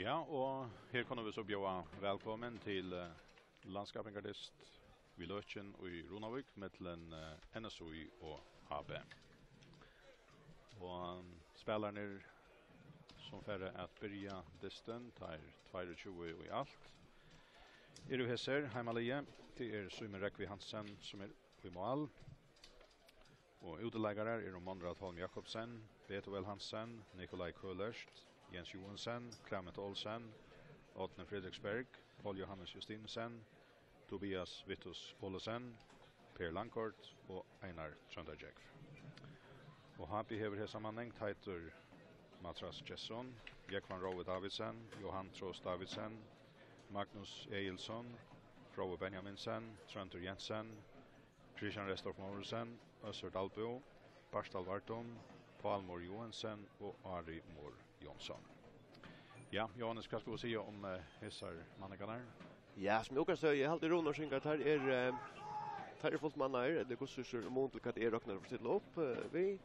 Ja, och här kommer vi så bjuda välkommen till landskapsgardist vid Lötjen och i Ronavik mellan NSOI och AB. Och spelarna som färre att börja distan tar 22 i allt. Du hesser hemmalige till Simon Rekvi Hansen som i mål. Och uteläggare Monrad Holm Jakobsen, Beethoven Hansen, Nikolaj Köllerst, Jens Johansen, Clement Olsen, Åtne Fredriksberg, Paul Johannes Justinsen, Tobias Vittus Olsen, Per Langkort och Einar Trønderjek. Och Happy hever här sammanhang heter Matras Jesson, Jekvan Rove Davidsen, Johan Tros Davidsen, Magnus Eilsson, Frode Benjaminsen, Trønder Jensen, Christian Restorff Morrison, Össur Dalbo, Barstal Vartom, Paul Mor Johansen och Ari Mor Jonsson. Ja, Johannes, vad ska vi säga om hessar mannegarna? Ja, som jag kan säga, jag har alltid Ronar synkat här är fullt mannar, det går så måntligt att räknar för sitt lopp vi.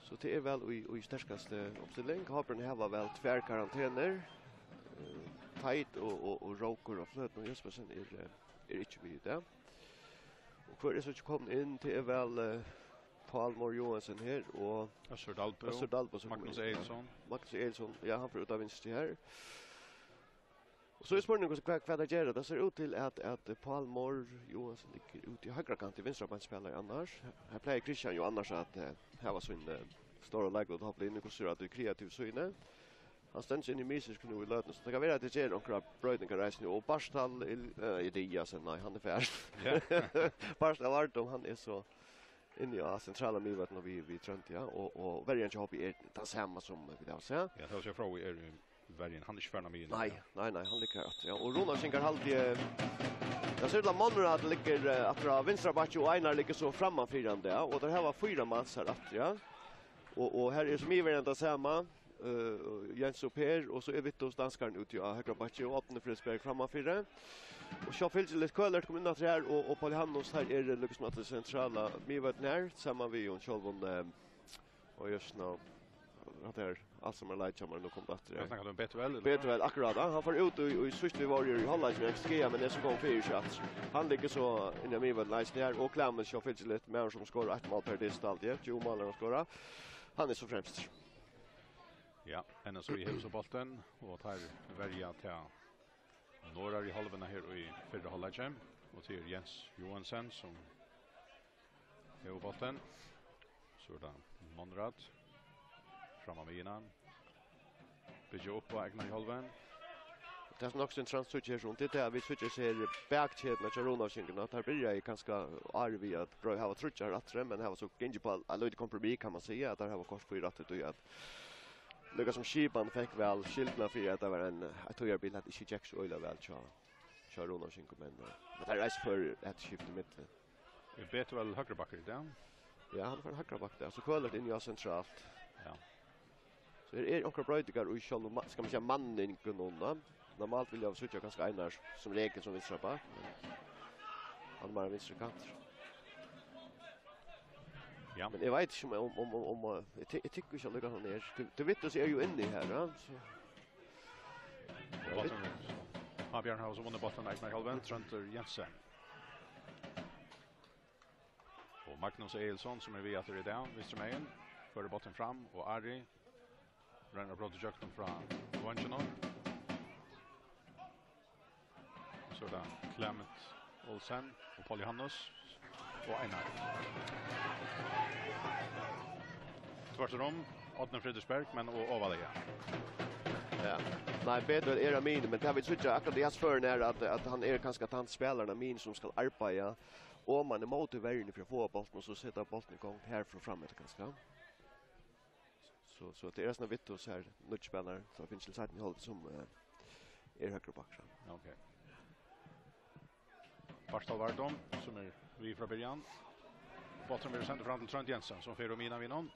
Så det är väl i starkaste uppställning. Kapern har väl tvär karantäner. Tight och Roker och Flöten och Jespersen är inte vid det. Och för det så kom in till väl Paul Mor Johansen här och Össur Dalbo, Magnus Eilsson. Ja, han får ut av vinst här. Och så är spårningen vad det gör. Det ser ut till att Paul Mor Johansen ligger ute i högra kant i vänstra bandspelare annars. Här plejer Christian ju annars att här var sin stora läge och hoppa in i kurser att det är kreativ syne. Han ständs in i mises nu i löten, så det kan vara att det ger några brödningar reisning och Barstal Eliasen, nej, han är färd. Barstal Vartom, han är så inne i centrala mivet vi trönt, ja, och varje inte hobby är det samma som vi där säger. Ja, det är så fråga är varje han är inte färna med. Nej, han ligger rätt. Ja, och Ronar synkar alltid jag ser att Monrad ligger att vänstra backen och Einar ligger så framförande, ja, och det här var 4 mans här att, ja. Och här är som i varenda samma Jens och Per och så är Vittos danskaren ute i högra backen och Åtne Fredriksberg framför. Och så finns det lite Köllert kommer in att här och Paul Johannes här är det liksom att det centrala mivet när samma vi och Kjolvon och just nu att är allt som är lightchammar nu kommer att jag snackar om Beethoven. Beethoven akkurat. Han får ut i sist vi var i halvlek med XG men det så går 4 shots. Han ligger så in i mivet nice där och Clemens så finns det lite mer som skorar 1 mål per distalt. Ja, 2 mål och skorar. Han är så främst. Ja, NSOI har så bollen och tar välja till några i halvorna här i förra halvlek och till Jens Johansen som har bollen. Så där Monrad framme med innan. Bygger upp på egna i halvan. Det är också en transsituation. Det är vi switcher ser backkedna Charonavskinken att här blir jag ganska arg att bra ha trutchar att men det var så gänge på a lite kompromiss kan man säga att det här var kors för rätt och att Lucas som Skipan fick väl skiltna för att det var en jag tror jag vill att inte Jacks oila väl Charonavskinken men det är rätt för ett skifte mitt. Det är bättre väl högra backar där. Ja, han får högra back där. Så Köllert in i centralt. Ja. Så är några brödigar och själva ska man säga mannen kunna. Normalt vill jag söka ganska Einar som regel som vänstra back. Han bara vänstra kant. Ja. Men jag vet inte om jag tycker inte att Lucas han är. Du vet att är ju inne här va så. Ja, Björn har så vunnit bollen i halvan Trønder Jensen. Och Magnus Eilsson som är via till down Mr. Mayen för bollen fram och Ari ränner bra till Jökton från Vangenon. Så där Clement Olsen och Paul Johannes och Einar. Tvärtom Åtne Fredriksberg men och Ovalia. Ja. Nej, bättre är min men det har vi sett akkurat det för när att han är ganska tant spelarna min som ska arbeta. Och man är motiverad för att få bollen och så sätta bollen igång här från framåt ganska. Så det är såna Vittos här nutspelare så finns det säkert håll som är högre back. Okej. Barstal Vartom som är vi från början. Bollen blir sänd fram till Trønder Jensen som för Romina vinner.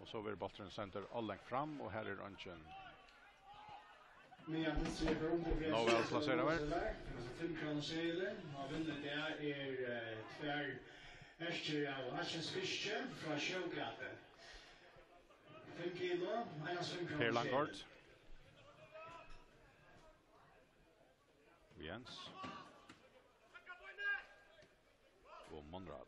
Och så blir bollen center all fram och här är Ranchen. Nåväl placerar vi. 5 kronor segel. Har vunnit det är tvär Eskil av Hassens Fiske från Sjögatan. 5 kilo, minus 5 kronor. Per Langkort. Jens. Och Monrad.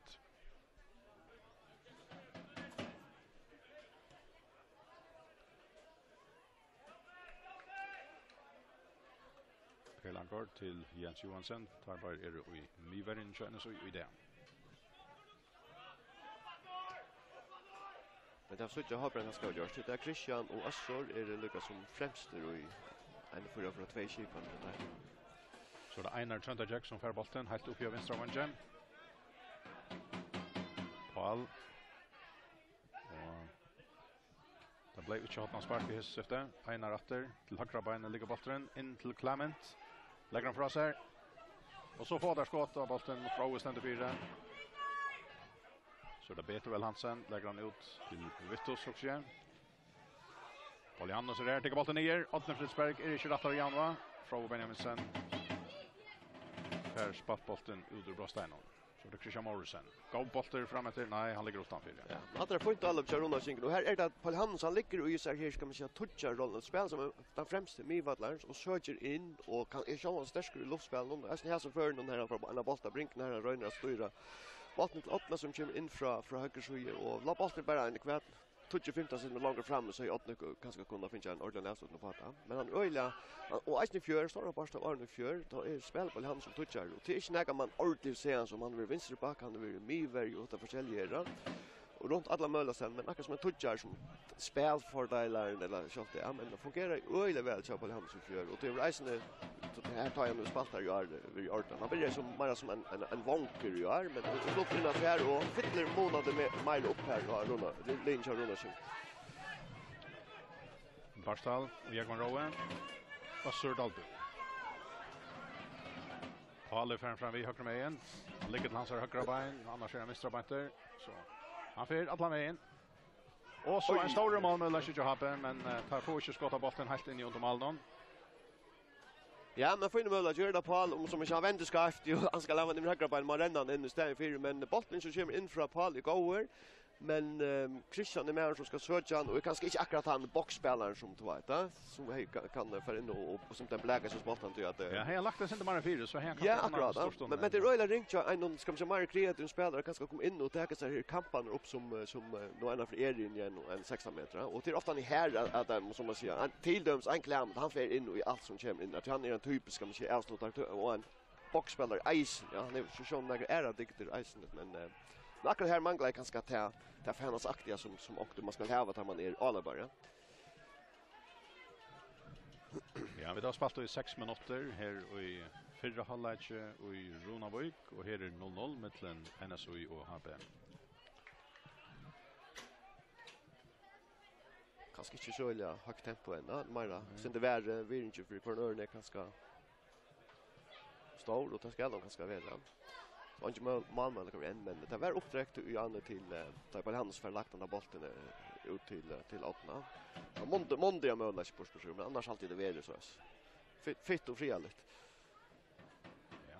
Per Langgaard till Jens Johansen. Tar bara i Miverin känner så i det. Men det så jag har bränna ska görs. Det är Christian och Assor är det lyckas som främster och i en för från 2 skipan där. Så det Einar Trønderjek som får bollen helt upp i vänstra vängen. Paul. Och det blev inte hotna spark i hus efter. Einar åter till högra benet ligger bollen in till Clement. Lägger han fra sig. Och så får där skott av bollen mot Rowe ständer 4. Så det beter väl Hansen, lägger han ut till Vittus också igen. Paul Jannes är där, tigger bollen ner. Ottner Fritzberg är inte rättare i Janva. Från Benjaminsen. Här spatt bollen ut ur Brosteinon. Så det är Christian Morrison. Gav bollen fram efter, nej han ligger utanför. Ja, han har fått alla Charona Singen och här är det att Paul Hansen ligger i så här ska man säga touchar rollen spel som den främste Mivadlars och söker in och kan är så starkare i luftspel någon är här så för någon här från en bollta brink när Rönnra styra. Bollen till Ottner som kommer in från höger sida och la bollen bara en kvart. 25 sekunder längre fram så Ottner kanske kunna finna en ordentlig avslutning på det. Men han öjla och Eisner Fjör står bara av Arne Fjör då är spel på han som touchar och det är inte man ordentligt ser som han vill vänster bak han vill Miver och ta försäljare och runt alla möjligheter men akkurat som en touchar som spel för delar eller så det men det fungerar öjla väl så på han som Fjör och det är Eisner det här tar jag nu spaltar ju vi ordan. Han blir som bara som en vanker ju är men det slår in affär och fittler månader med mile upp här och runda. Det linjer runda sig. Barstal och Jagon Rowe. Och Sördalby. Paul fram vid högra med igen. Han ligger till hans högra ben, annars är han mistra bänter. Så han får alla med in. Och så en stor mål med Lars Johappen men tar får inte skotta bollen helt in i under Maldon. Ja, men får möjlighet att göra det Paul om som inte vänder skaft ju han ska lämna den högra på man rännan in i stället för men bollen så kommer in från Paul i går men Christian är med som ska söka och kanske inte akkurat han boxspelaren som tror att som kan för in och som den bläka så bollen till att ja, han har lagt det inte bara 4 så han kan ja, akkurat, men det röjlar ringt ju en ska man mer kreativ spelare kanske komma in och ta sig här kampen upp som då ena för Erin igen och en 16 meter och till ofta i här att som man säger han tilldöms en klam han får in i allt som kommer in att han är en typisk ska man säga avslutare och en boxspelare Ice ja han är så några är dikter Ice men akkurat här manglar kanske ta för hennes aktiga som också man ska ha att man är alla bara. Ja, vi har spelat i 6 minuter här i förra halvlek i Ronavik och här är 0-0 mellan NSOI och HB. Kanske inte så illa högt tempo än, Mara. Sen det värre vi inte för cornern kanske stor och det ska de kanske vara. Så inte Malmö eller en men det var uppdräkt i andra till på hans förlagt den där bollen ut till Ottna. Och Monday är möjligt på spelrum men annars alltid det väl så. Fitt och frialt. Ja.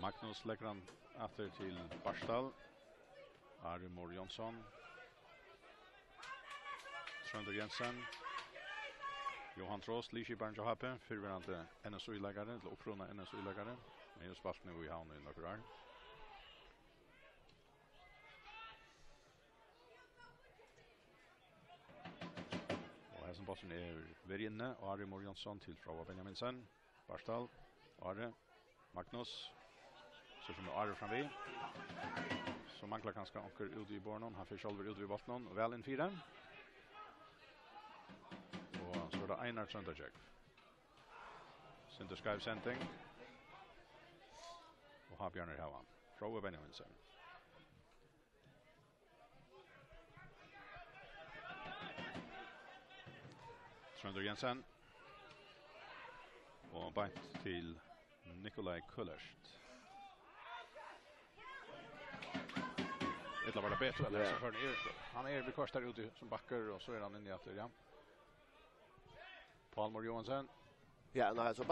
Magnus lägger han åter till Barstal. Ari Mor Jonsson. Trønder Jensen. Johan Trost, Lishi Barn Johappe, förvärande NSU-läggare, eller upprona NSU-läggare. Men just spalt nu i havn i några. Och här som bossen är väl inne, och Ari Mor Jonsson till Frau Benjaminsen. Barstal, Are, Magnus. Så som är Are framvid. Så manglar ganska anker ut i Bornon. Han får själv ut vid botten och väl in 4. Så är det Einar Trønderjek. Sinter Skype sending. Och har Bjørnar Havan. Frode Benjaminsen. Trønder Jensen. Och bant till Nikolaj Kullerst. Det var det bättre eller så för han är vid kostar ute som backar och så är han inne i att ja. Paul Mor Johansson Ja, nej, så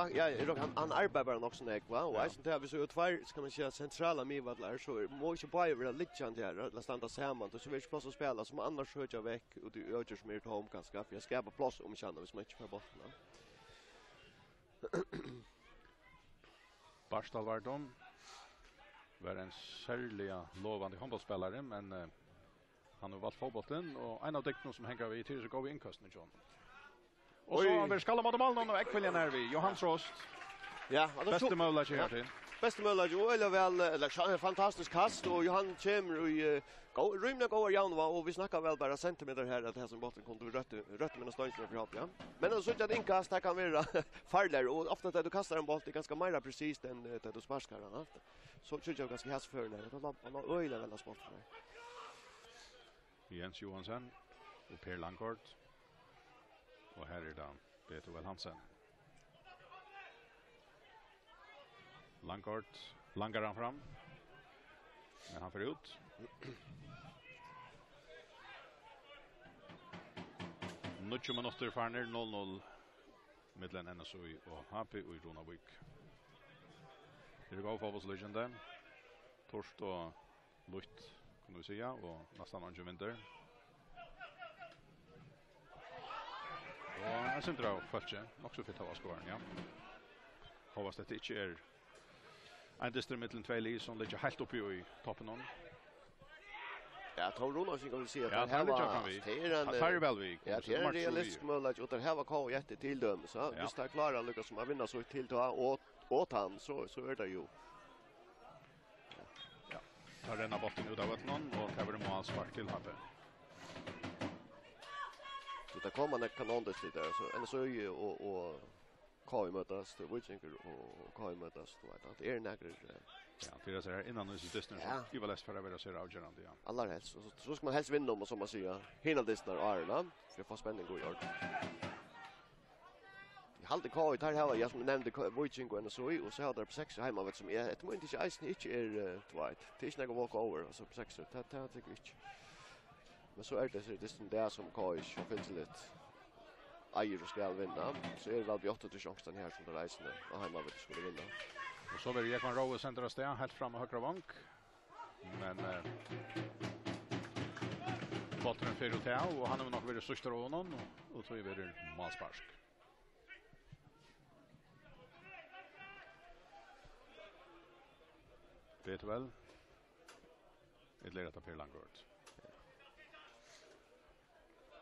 han arbetar bara också när va och jag syns vi så två ska man säga centrala midvallar så måste bara vara lite där eller stanna samman och så vill plats att spela som annars hör jag väck och du ökar som mer till hem kanske för jag ska på plats om känna vi som inte får bort. Barstal var var en särliga lovande handbollsspelare men han har valt fotbollen och en av däcken som hänger vi till så går vi inkastning John. Och så har vi skallar mot mål och Ekviljan är vi Johans Rost. Ja, han har bästa mål här till. Bästa mål eller väl eller fantastisk kast och Johan kommer och rymna går igen och vi snackar väl bara centimeter här att det här som botten kommer rött med en stång för hopp ja. Men så att det inkast här kan vara farligare och ofta att du kastar en boll det är ganska mer precis än det du sparkar den allt. Så tycker jag ganska häst för när han har öjla väl sport för mig. Jens Johansson och Per Langkort. Och här är det Peter Well Hansen. Langkort langar han fram. Men han får ut. Nuttio minuter farner 0-0 mellan NSOI och HP och Ronavik. Det går fotbollslegende. Torst och lutt kan vi säga och nästan en vinter. Och jag syns dra först också för att skåra ja. Hoppas det inte är en distra mellan två lag som ligger helt uppe i toppen någon. Ja, tror Ronald sig kan se att det här var det är en Velvik. Ja, det är en realistisk möjlighet att det här var kvar jätte till dem så visst är klara Lucas som har vinna så till då åt han så är det ju. Ja. Tar denna botten ut av någon och tar det målspark till Habbe. Det kommer en kanondes lite så eller så ju och Kai mötas det Witchinker och Kai mötas då att det är nägra ja det är så här innan nu så distans i väl för att vara så avgörande ja. Alla helst så ska man helst vinna om som man säger hela distansar Arla för få spänning går gjort. Jag hade Kai där här jag som nämnde Witchinker och så har där på 6 hemma vet som är ett moment inte isen inte är twice. Det är snägga walk over så på 6 det tycker jag inte. Men så är det så distan där som Kai finns lite Ajer och ska vinna. Så är det väl 8 till chansen här som det reisande och hemma vet skulle vinna. Och så vill Ekman Rowe centra stä helt fram och högra vank. Men botten för ut och han har nog varit sista ronden och så är det målspark. Vet väl. Det leder till Per Langkort.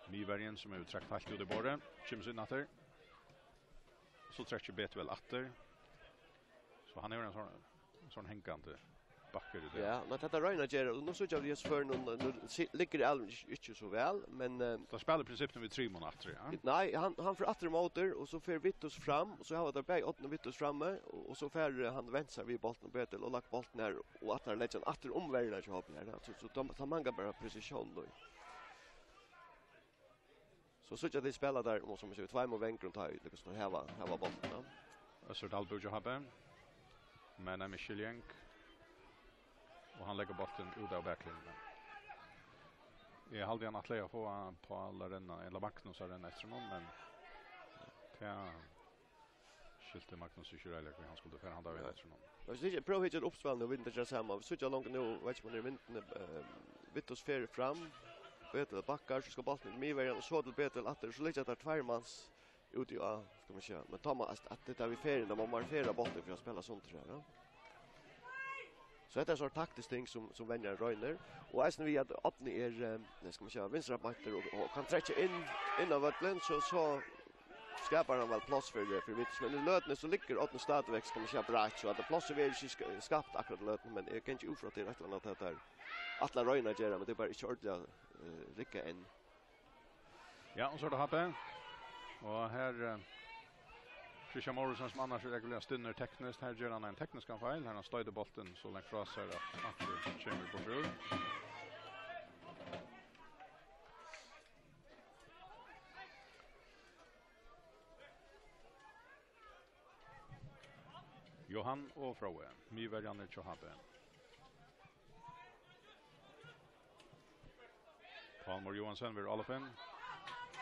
Nyvärjen som är uttrakt helt ut i bordet. Kims in natter. Så träcker bet väl atter. Så han är en sån hänkande backer det. Ja, men detta Reina ger och nu så jag just för nu ligger det alldeles inte så väl, men då spelar principen med 3 månader, ja. Nej, han för atter motor och så för Vittus fram och så har det bäg 8 Vittus framme och så för han väntar vid bollen Betel och lagt bollen ner och att lägger atter omvärlden så hoppar där så de manga bara precision då. Så jag det spelar där och som vi ser 2 mot vängrund har det står här var bollen. Så Dalbujo Habbe. Men är Micheljenk. Och han lägger bollen ut av backlinjen. Jag hade gärna att lägga på alla denna eller Magnus den efter någon men ja skilte Magnus och Schreiler han skulle för han där efter någon. Jag ska prova hit ett uppspel och vinna det samma. Så jag långt nu vet man vinner Vittus fer fram. Betel backar så ska bollen med vägen och så till Betel att så ligger där 2 mans ut i ska man säga men Thomas att det där vi fer när man markerar bollen för att spela sånt tror jag. Så det är så taktiskt ting som vänjer Reiner och även vi att öppna det ska man säga vänstra backar och kan träcka in av vattnet så skapar han väl plats för Vittus men i lötne så ligger åt en stadväxt ska man säga bra så att det plats är väl skapat akkurat lötne men jag kan inte ofråt det rätt att det där alla Reiner gör men det är bara inte ordentligt rycka in. Ja, och så då Happe. Och här Christian Morrison som annars regulärt stunner tekniskt här gör han en teknisk fel. Han har stöjde bollen så långt från sig att det kommer bort ur. Johan och Froe. Myvärjan är Chohabe. Palmer Johansson vid Olofin.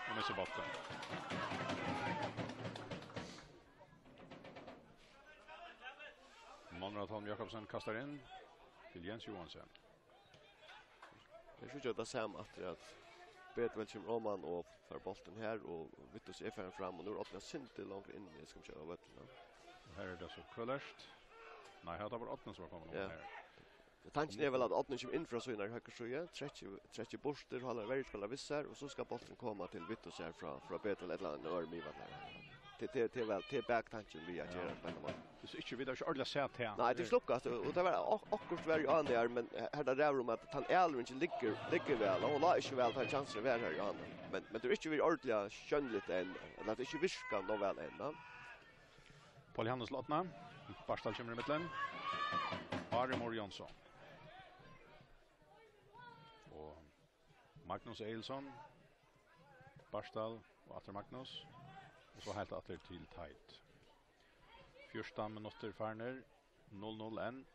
Och missar botten. Monrad Holm Jakobsen kastar in till Jens Johansson. Det är ju det samma att Bedvel kommer Roman och för bollen här och Vittus är fram och nu öppnar Sinti långt in i ska köra vatten. Här är det så kullerst. Nej, här var 8 som kommer här. Tanken är väl att 8 kommer in från så när höger sjö 30 borster håller väldigt spela vissar och så ska bollen komma till Vittus här från Bedvel ett land och Örmi vad det väl till backtanken vi gör på. Det är inte vidare så ordentligt sett här. Nej, det sluckas och det var akkurat varje an där men här där är om att han äldre inte ligger väl och la inte väl ta chanser över här ja. Men det är inte vi ordentligt skönligt än att det inte viskar då väl än. Paul Johannes Lottna. Barstal kommer i mitten. Armor Jonsson. Och Magnus Eilsson. Barstal och Atter Magnus. Och så helt Atter till tight. 14 minuter farner. 0-0 än.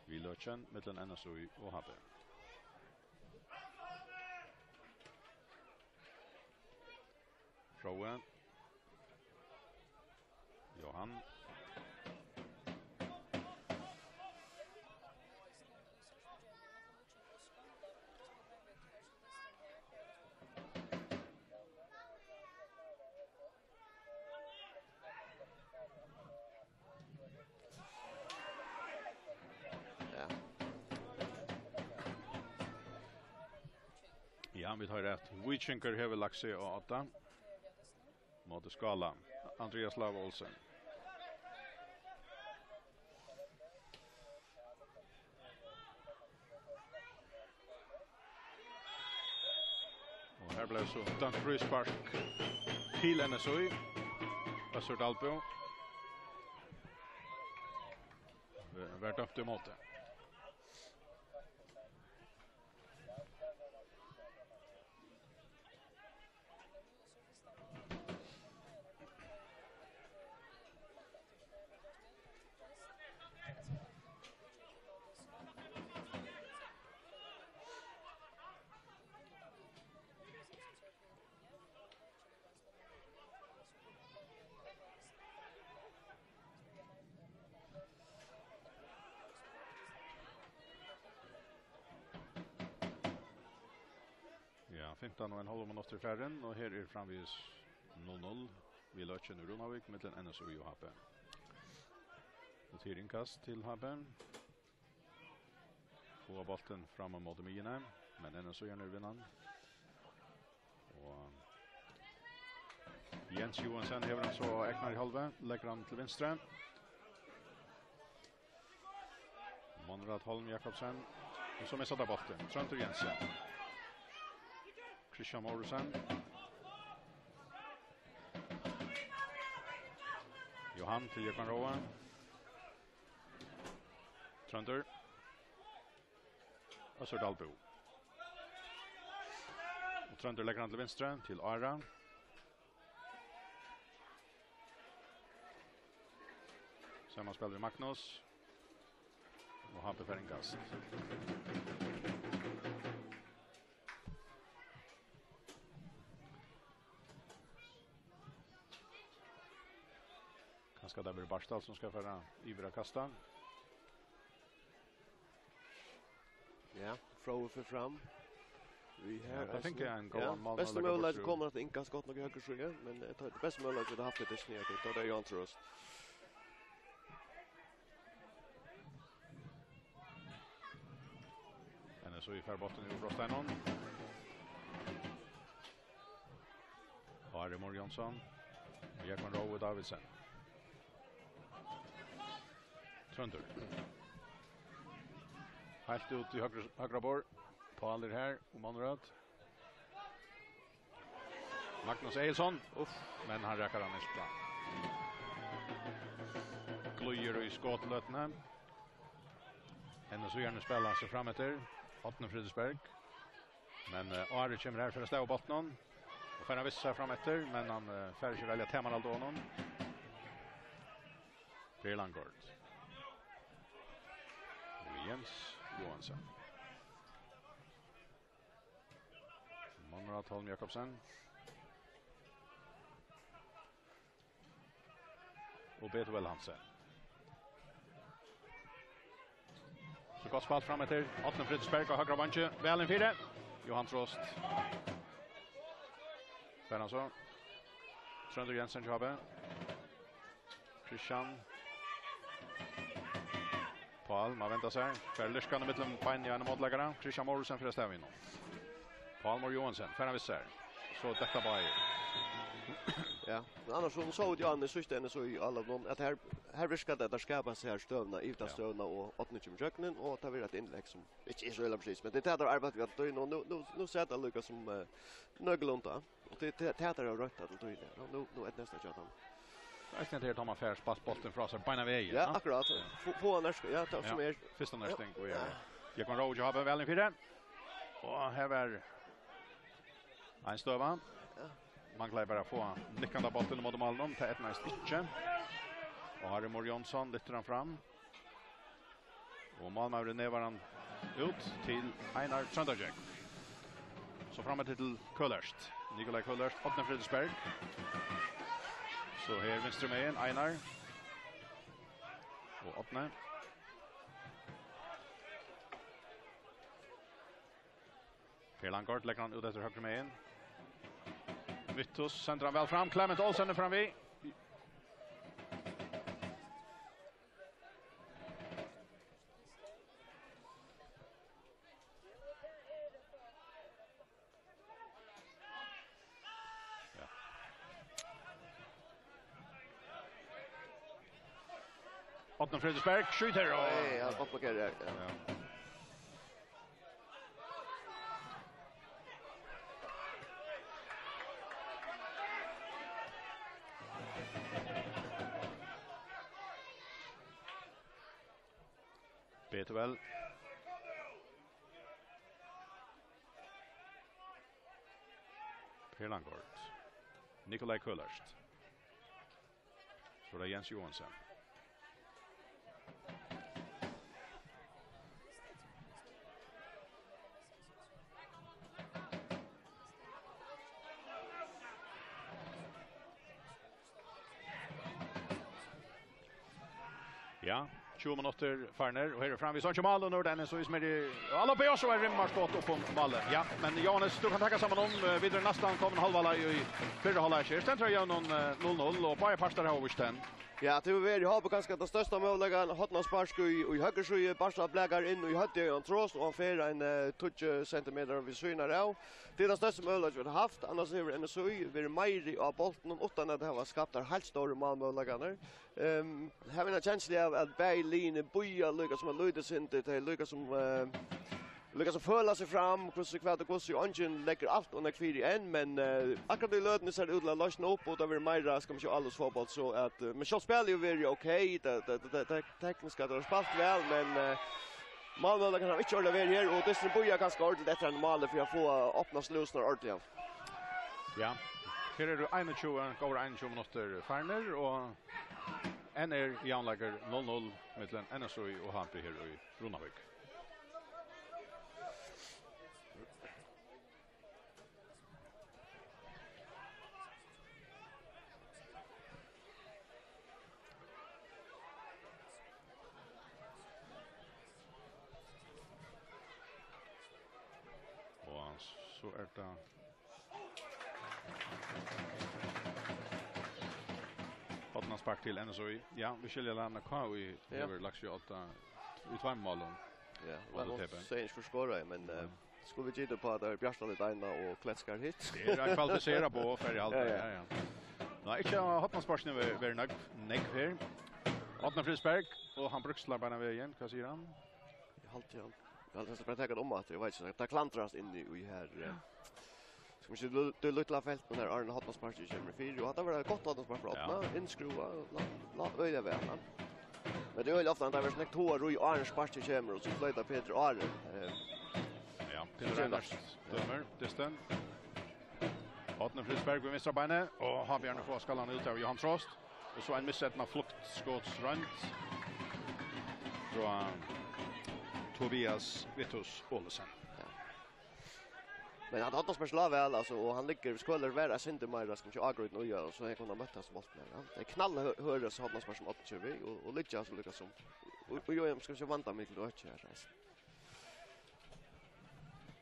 Vi löchen mellan NSOI och HB. Rowan. Johan. Ja, vi tar rätt. Wichinker har lagt sig och 8. Mot skala. Andreas Lav Olsen. Och här blev så utan frispark till NSOI. Passort Alpo. Värt upp till måte. Ja, 15,5 minuter i färden och här är framvis 0-0. Vi löcher nu Runavik mellan NSOI och HB. Noteringkast till HB. Få bollen fram mot Mine, men NSOI är nu vinnaren. Och Jens Johansson har han så äknar i halva, lägger han till vänster. Monrad Holm Jakobsen och så med sådär bollen. Trönter Jensen. Christian Morrison. Johan till Jökan Roa. Trönter. Och så Dalbo. Och Trönter lägger han till vänster till Ara. Samma spelar Magnus. Och Happe Färingast. Kanske det blir Barstal som ska föra ivra kasta. Ja, Frowe för fram. Vi här jag tänker en gång man bästa möjlighet kommer att inka skott några högre sjö, men det är bästa möjlighet vi har haft det snett och det är Jan Trost. Så i färbotten i Brostenon. Armor Jonsson. Och Jackman Rowe och Davidsen. Trönter. Helt ut i högra bor. Paul är här och Monrad. Magnus Eilsson. Men han räcker han nästa. Glöjer i skottlötna. Henne så gärna spelar sig fram efter. Ottne Fridsberg. Men Ari kommer här för att stäva bottnen. Och för att vissa fram efter. Men han färger sig välja Teman Aldonon. Per Langård. Och Jens Johansson. Monrad Holm Jakobsen. Och Beethoven Hansen. Så gott spalt fram etter Atne Fritzberg og högra vantje. Välen 4. Johan Trost. Färna så. Trønder Jensen jobbe. Christian. Paul, man väntar sig. Färliskan i mitten bein gärna motläggare. Christian Morrison för stäv in. Paul Mor Johansson, färna visser. Så detta bara Ja, men annars så ju Anne syster så i alla de att här viskar det där skapa sig här stövna utan stövna och 8 jöknen och ta vidare ett inlägg som inte är så illa precis men det där arbetet vi har då nu ser det Lucas som nöglonta och det teater har rätt att då nu ett nästa chat. Jag tänkte att Thomas Färs passbollen från sig på vägen. Ja, akkurat. Få nästa ja som är första nästing och jag kan Roger har väl för det. Och här är en stöva. Man klarar bara få nickande bollen mot Malmö till ett näst inte. Och Harry Mor Jonsson lyfter han fram. Och Malmö är nevaran ut till Einar Trønderjek. Så framåt till Kullörst. Nikolaj Kullörst, Atne Fritzberg. Så här vänster med en Einar. Och Atne. Per Langkort lägger han ut efter höger med en. Vittus sänder han väl fram. Clement Olsen är fram vid. Atne Fritzberg skjuter och nej, han hoppar det. Ja. Peter väl. Per Langkort. Nikolaj Kullörst. Så det är Jens Johansson. Ja, 20 minuter farner och här är fram vi sånt som alla och den är så är med alla på så är rimmar skott upp på mallen. Ja, men Johannes du kan tacka samman om vidare nästan kommer halva i förra halvlek. Sen tror jag någon 0-0 och bara pastar här översten. Ja, det var ju har på ganska det största möjliga hotna sparsk i höger så är Barca blägar in och i hade en trost och han fer en 20 centimeter vid synar av. Det är det största möjliga vi har haft annars är det så vi mer av bollen utan att det har skapat helt stora målmöjligheter. Har vi en känsla av att Berlin boja Lucas som Lucas inte till Lucas som följer sig fram, hur så ungen lägger allt under kvar än men akkurat i lödden så det utla lösna upp och det blir mer ska man ju alles fotboll så att men så spelar ju very okej det tekniska det har spelat väl men Malmö kan inte hålla över här och distribuera ganska ordentligt efter en mål för att få öppna slussar ordentligt. Ja. Här är det 21 går 21 minuter farner och en är Janlager 0-0 mellan NSOI och Hampi här i Runnavik. Så är det Hotna spark till NSOI. Ja, vi skiljer landa kvar i över Laxio 8 i 2 målen. Ja, vad säger inte försvara men skulle vi ge på att det bjärstar lite ena och klätskar hit. Det är kvalificera på för i allt. Ja. Nej, inte Hotna spark nu är neck här. Atne Fritzberg och han brukslar bara vägen, vad säger han? Halt igen. Jag har bara tagit om att jag vet inte att det klantras in i här ska vi se det lilla fält men där Arne Hotna spark i kommer 4 och det var gott att de spark framåt inskruva öja väl. Men det är ju ofta att det är snäckt tår och Arne spark i kommer och så flyttar Peter Arne. Ja, Peter Anders dömer distan. Atne Fritzberg med vänstra benet och har Björn få skallan ut av Johan Trost och så en misssättning fluktskottsrunt från Tobias Vittus Olsen. Ja. Men han hade speciellt väl alltså och han ligger skulle vara inte mer ska inte agrut nu gör så jag kunde mötas mot mig. Det är knall höra så hade man som 80 och Lyckas som Och jag ska inte vänta mig till att köra.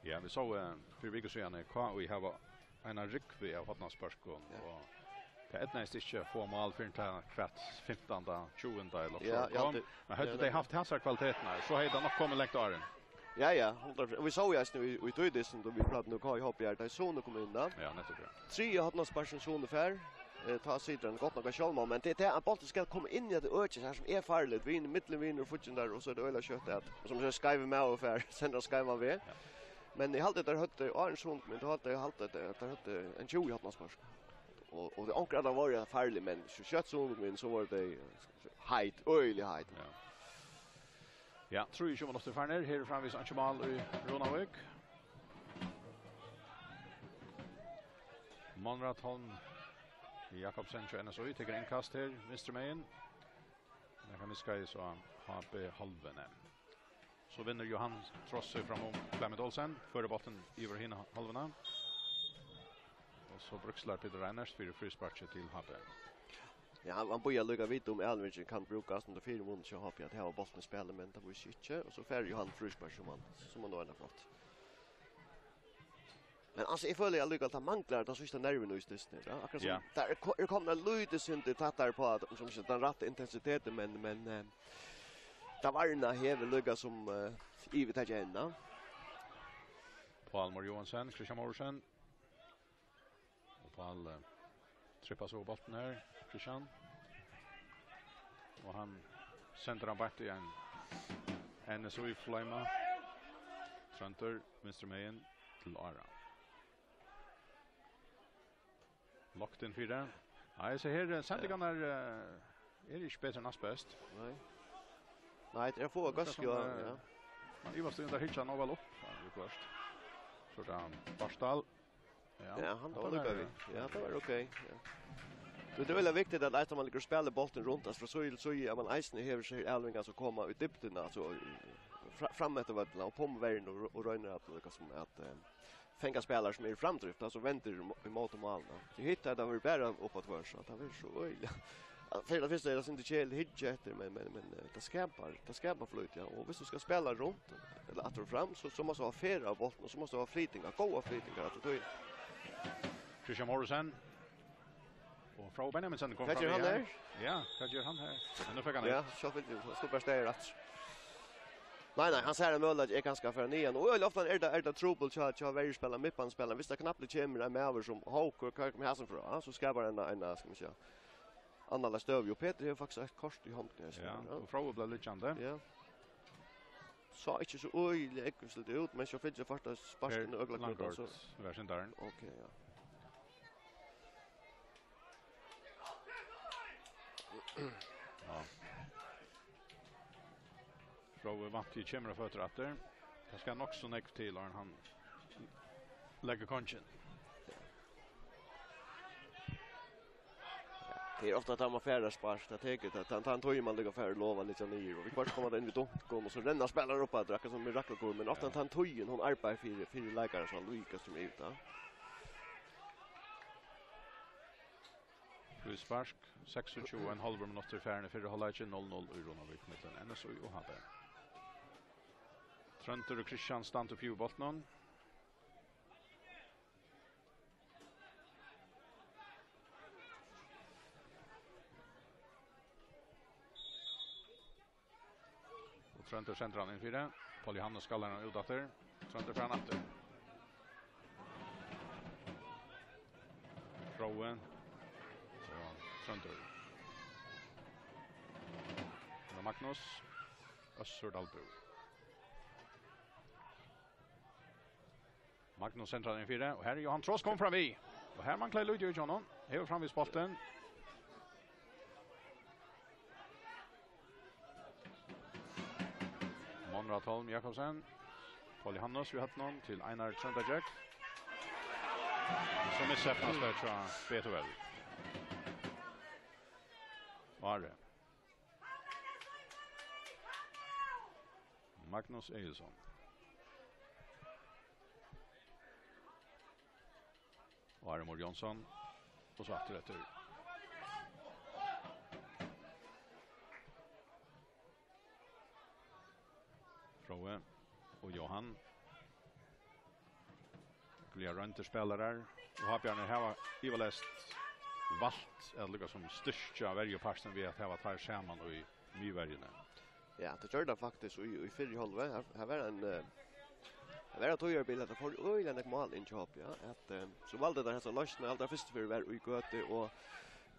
Ja, vi så för veckor sedan kan vi ha en rykve av Hotnarsparskon och det är nästan inte få mål för en kvart 15:e 20:e eller så. Men hade de haft hans kvaliteterna så hade de nog kommit långt där. Ja, vi såg ju nu vi tog det som då vi pratade nu kan jag hoppa hjärta i zon kommer in där. Ja, nettopp. 3 Hotnarsparskon zon ungefär. Ta sidan gott några själva men det är att bollen ska komma in i det öket här som är farligt. Vi in i mitten vinner futchen där och så det öla kött att som så skriver med och för sända skriva vi. Men i halvtid där hade Arnsson men då hade en 20 Hotnarsparskon. Och det ankar där var ju farligt men så kött så var det height, öjlig height. Ja. Ja, tror jag ju måste fara ner här framvis Anchamal i Ronavik. Monrad Holm Jakobsen kör ena så ut till inkast här Mr. Mayen. Där kan vi ska så HP halven. Så vinner Johan Trosse framom Clement Olsen för botten över hinna halvorna. Och så brukslar Peter Reiners för frispark till HP. Ja, man börjar lugga vid om Elvingen kan brukas under 4 månader så har vi att ha bollen spelar men det var ju inte och så färger Johan frispark som man då är flott. Men alltså jag följer lugga att han manglar den sista nerven nu just nu. Ja, akkurat som där kommer lite synd det tattar på att som den rätta intensiteten men Tavarna hever lugga som ivet här igen. Paul Johansson, Christian Morrison. Och Paul trippar så bollen här, Christian. Och han sänder han bort igen. En så i flyma. Trunter, Mr. Mayen till Ara. Locked in 4. Nej, så här sändningen är inte bättre än Asbest. Nej, det får ganska ja. Man ju måste under hitcha något upp. Ja, så där Barstal. Ja, han var lugg vi. Ja, det var okej. Ja. Det är väldigt viktigt att man ligger spela bollen runt oss för så är man isen här så Elvinga så komma ut dipten alltså framåt och på vägen och röna att det som att fänga spelare som är framdrift alltså väntar emot mål. Det hittar det var bara uppåt var så att det var så öjligt. För det finns det inte chill hitjetter men det skapar flyt ja och hvis du ska spela runt eller att fram så måste ha färre av bollen och så måste ha flytingar goda flytingar att då Christian Morrison och Frau Benjaminsen kommer fram här. Ja, vad gör han här? Men nu fick han ja, så vill det stå bara rätt. Nej, han säger möjligt är ganska för nian och jag ofta är det trouble charge av varje spelare mittbanan spelaren. Visst det knappt det kommer med över som Hawker med hasen för så ska bara en ska vi säga. Anna Stöv och Peter har faktiskt ett kort i handen. Ja, och Frau blev lite kända. Ja. Så inte så öjligt äckligt ut men så fick jag första sparken och ögla så. Versen där. Okej, ja. Ja. Frau vant till kämra fötter åter. Det ska nog så näck till och han lägger konchen. Det är ofta att man färdas spars det tycker att han tror ju man ligger för lova lite ner och vi kvar kommer in vid donkon och så rennar spelar upp att dra som mirakelgård men ofta han tojen hon arbetar för läkare så Lucas som är ute. Frispark 26,5 minuter färne för hålla 0-0 i Ronavik mitten NSU och HP. Trunter och Christian stannar på bollen. Trunter central in 4. Paul Johannes skallar han ut efter. Trunter fram efter. Frauen. Så Trunter. Och Magnus Össurdalbo. Magnus central in 4 och här är Johan Tross kom fram i. Och här man klär ut ju honom. Här fram vid spalten. Monrad Holm Jakobsen. Paul Johannes vi har någon till Einar Tröndajek. Som är sättnas där tror jag Beethoven. Arre. Magnus Eilsson. Och Armor Jonsson. Och så efter efter. Froe och Johan. Glia Rönter spelar där. Och Habjarner har ivalest valt att lyckas som största värjeparten vid att ha tar samman och i nyvärjene. Ja, det gör det faktiskt i fyra halva. Här var en det var att göra bilder för öjlandet mål in jobb, ja. Att så valde det här så lösna allra först för var i göte och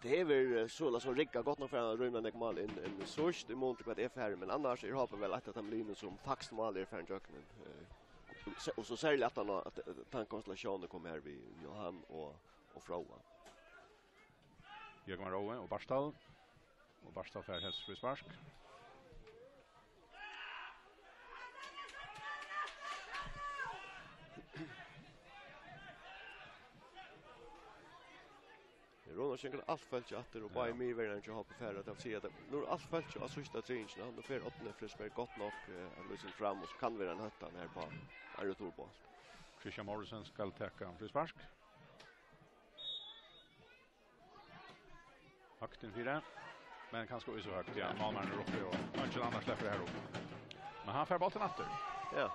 det är väl så som rigga gott nog för att rymma mål in en sorts emot vad det är för men annars är hoppas väl att de blir som fax mål är för en jöknen. Och så säger att tankonstellationen kommer här vid Johan och Froa. Jörgen Rowe och Barstal. Och Barstal för hälsfrispark. Ronald Schenker allt fällt åter och bara mer värre än jag har på färd att se att nu allt fällt ju sista tingen han och för åttende frispark gott nog att lyssna fram och så kan vi den höttan här på returboll. Christian Morrison ska ta en frispark. Högt in 4. Men kanske gå så högt igen. Malmar är uppe och kanske andra släpper det här upp. Men han får bollen åter. Ja.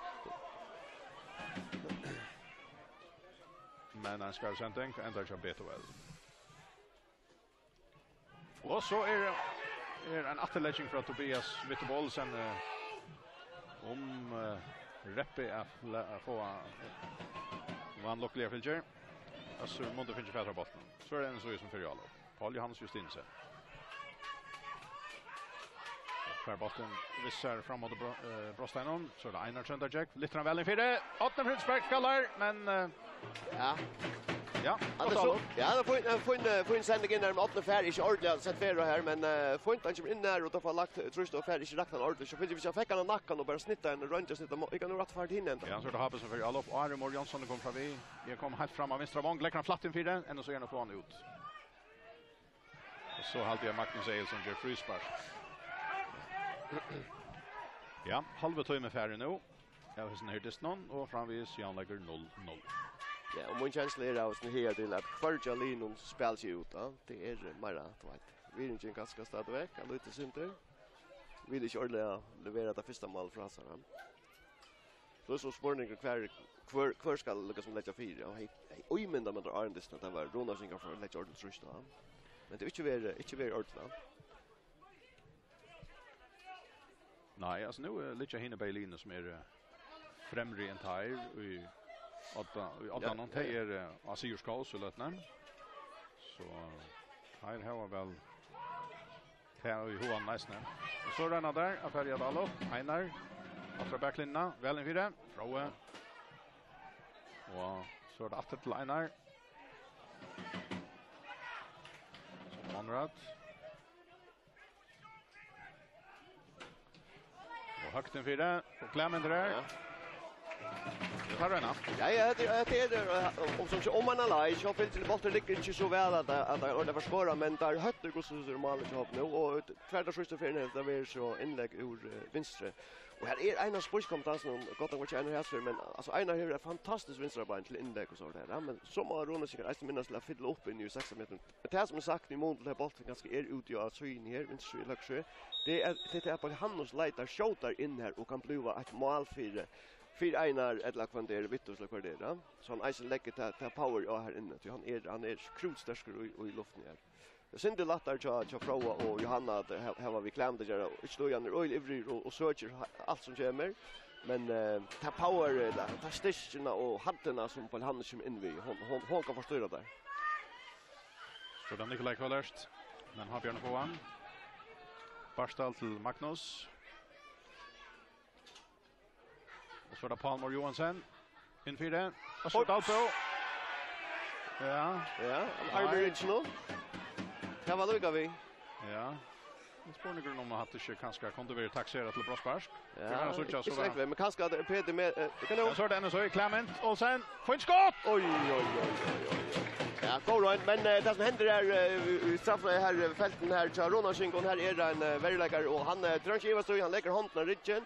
Men han ska sända ända till Beethoven. Och så är en atterläggning för att Tobias Wittebolsen Reppe att få vanliga filter. Alltså måste finna färdra botten. Så är det en så som för Jalo. Paul Johannes Justinsen. För botten vissar framåt Brosteinon så det Einar Sönderjack lite väl in för det. Åtta frispark skallar men ja. Ja, alltså ja, det får en sändning in där med åtta färg inte ordentligt sett för här men får inte han in där och då får lagt trust och färg inte rakt han ordentligt så finns vi fick han nacken och bara snitta en runt snitta jag kan nog rätt fart in ända. Ja, så det har på så för alla upp Aron Morjansson kom fram vi. Jag kom helt fram av vänstra vång lägger han flatt in för den ända så gärna få han ut. Och så halvt jag Magnus Eilson gör frispark. Ja, halva timme färre nu. Jag har snart det någon och framvis Jan lägger 0-0. Ja, och min känsla är att det här till att Kvarja Linus spelar sig ut. Det är mera att vet. Vi är inte ganska stadigväck, han lite synter. Vill inte ordentligt leverera det första mål från Hassan. Så så spårningen kvar ska lyckas som lägga 4 och oj men de där Arndis att det var Ronald Schenker för lägga ordentligt trust då. Men det är inte väl ordentligt. Nej, alltså nu lite hinner Berlin som är främre än Tyre i att någon tejer Asyrskal så lättna. Så här har väl här i Johan nästan. Och så den där affärja Dalo, Einar. Efter backlinna, väl in 4. Froe. Och så det åter till Einar. Så Monrad. Och högt in 4 och Clement där. Ja. Tarena. Ja, det är som om man alla så vill till bollen ligger inte så väl att det försvara men där hötter går så normalt jobb nu och tvärtom så för det är så inlägg ur vänstra. Och här är Einar sportskompetens någon gott att Einar har för men alltså Einar har ett fantastiskt vänsterbein till inlägg och så där. Men som har Ronald sig att minnas att fylla upp in i 6 meter. Det som sagt i mål där bollen ganska ut ju så in här vänster i Luxor. Det är på Hannos lightar shootar in här och kan bli ett mål för Einar ett lag från där Vittus lag det då. Så han Eisen lägger ta power här inne. Han är krutstärskare i luften här. Jag syns det lattar till Froa och Johanna att här var vi klämde där och står han oil every och searcher allt som kommer. Men ta power ta styrkorna och hattarna som på han som in vi hon kan förstöra där. Så då Nikolaj Kvallerst. Men har Björn på han. Barstal till Magnus. Och så är det Palmer Johansson. In 4. Och så Dalpo. Ja. Original. Det var lugga vi. Ja. Det spår ni om att det kanske kunde vara taxerat till Brosparsk. Ja, så där. Men kanske att Peter med kan nog. Så den så är Clement och sen får ett skott. Oj. Ja, go right. Men det som händer är straff här fälten här till Ronald Schenker här är en värdeläggare och han drömskiva så han lägger handen i ryggen.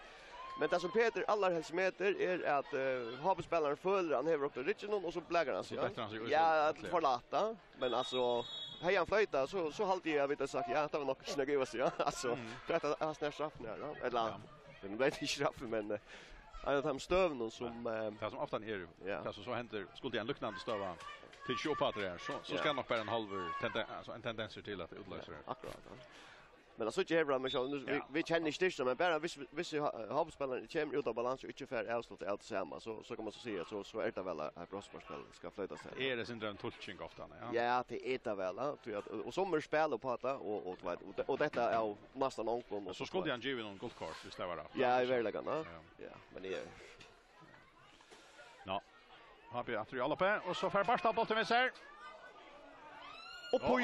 Men det som Peter allra meter är att Habspelaren följer han häver upp till ryggen och så bläggar han sig. Ja, att förlata. Men alltså hej han flöjta så halt jag vet sagt ja det var nog snyggt att säga alltså för att han snär straff när eller Men det är inte straff men en av de stövnen som det som ofta är ja. det så händer skulle en luktande stöva till showpater där så ska nog bara en halv en tendens till att utlösa det. Akkurat. Ja. Men alltså jävla men så vi känner inte det men bara hvis hoppspelaren kommer ut av balans och inte för avslut allt samma så kan man så säga så är det väl att bröstspel ska flytta sig. Är det inte en touching ofta Ja, det är det väl. Och som spelar på det och detta är nästan onkeln så skulle han ge någon guldkort hvis det var det. Ja, i verkligen. Ja, men det är no. Har vi att alla på och så för Barstad bollen med sig. Och på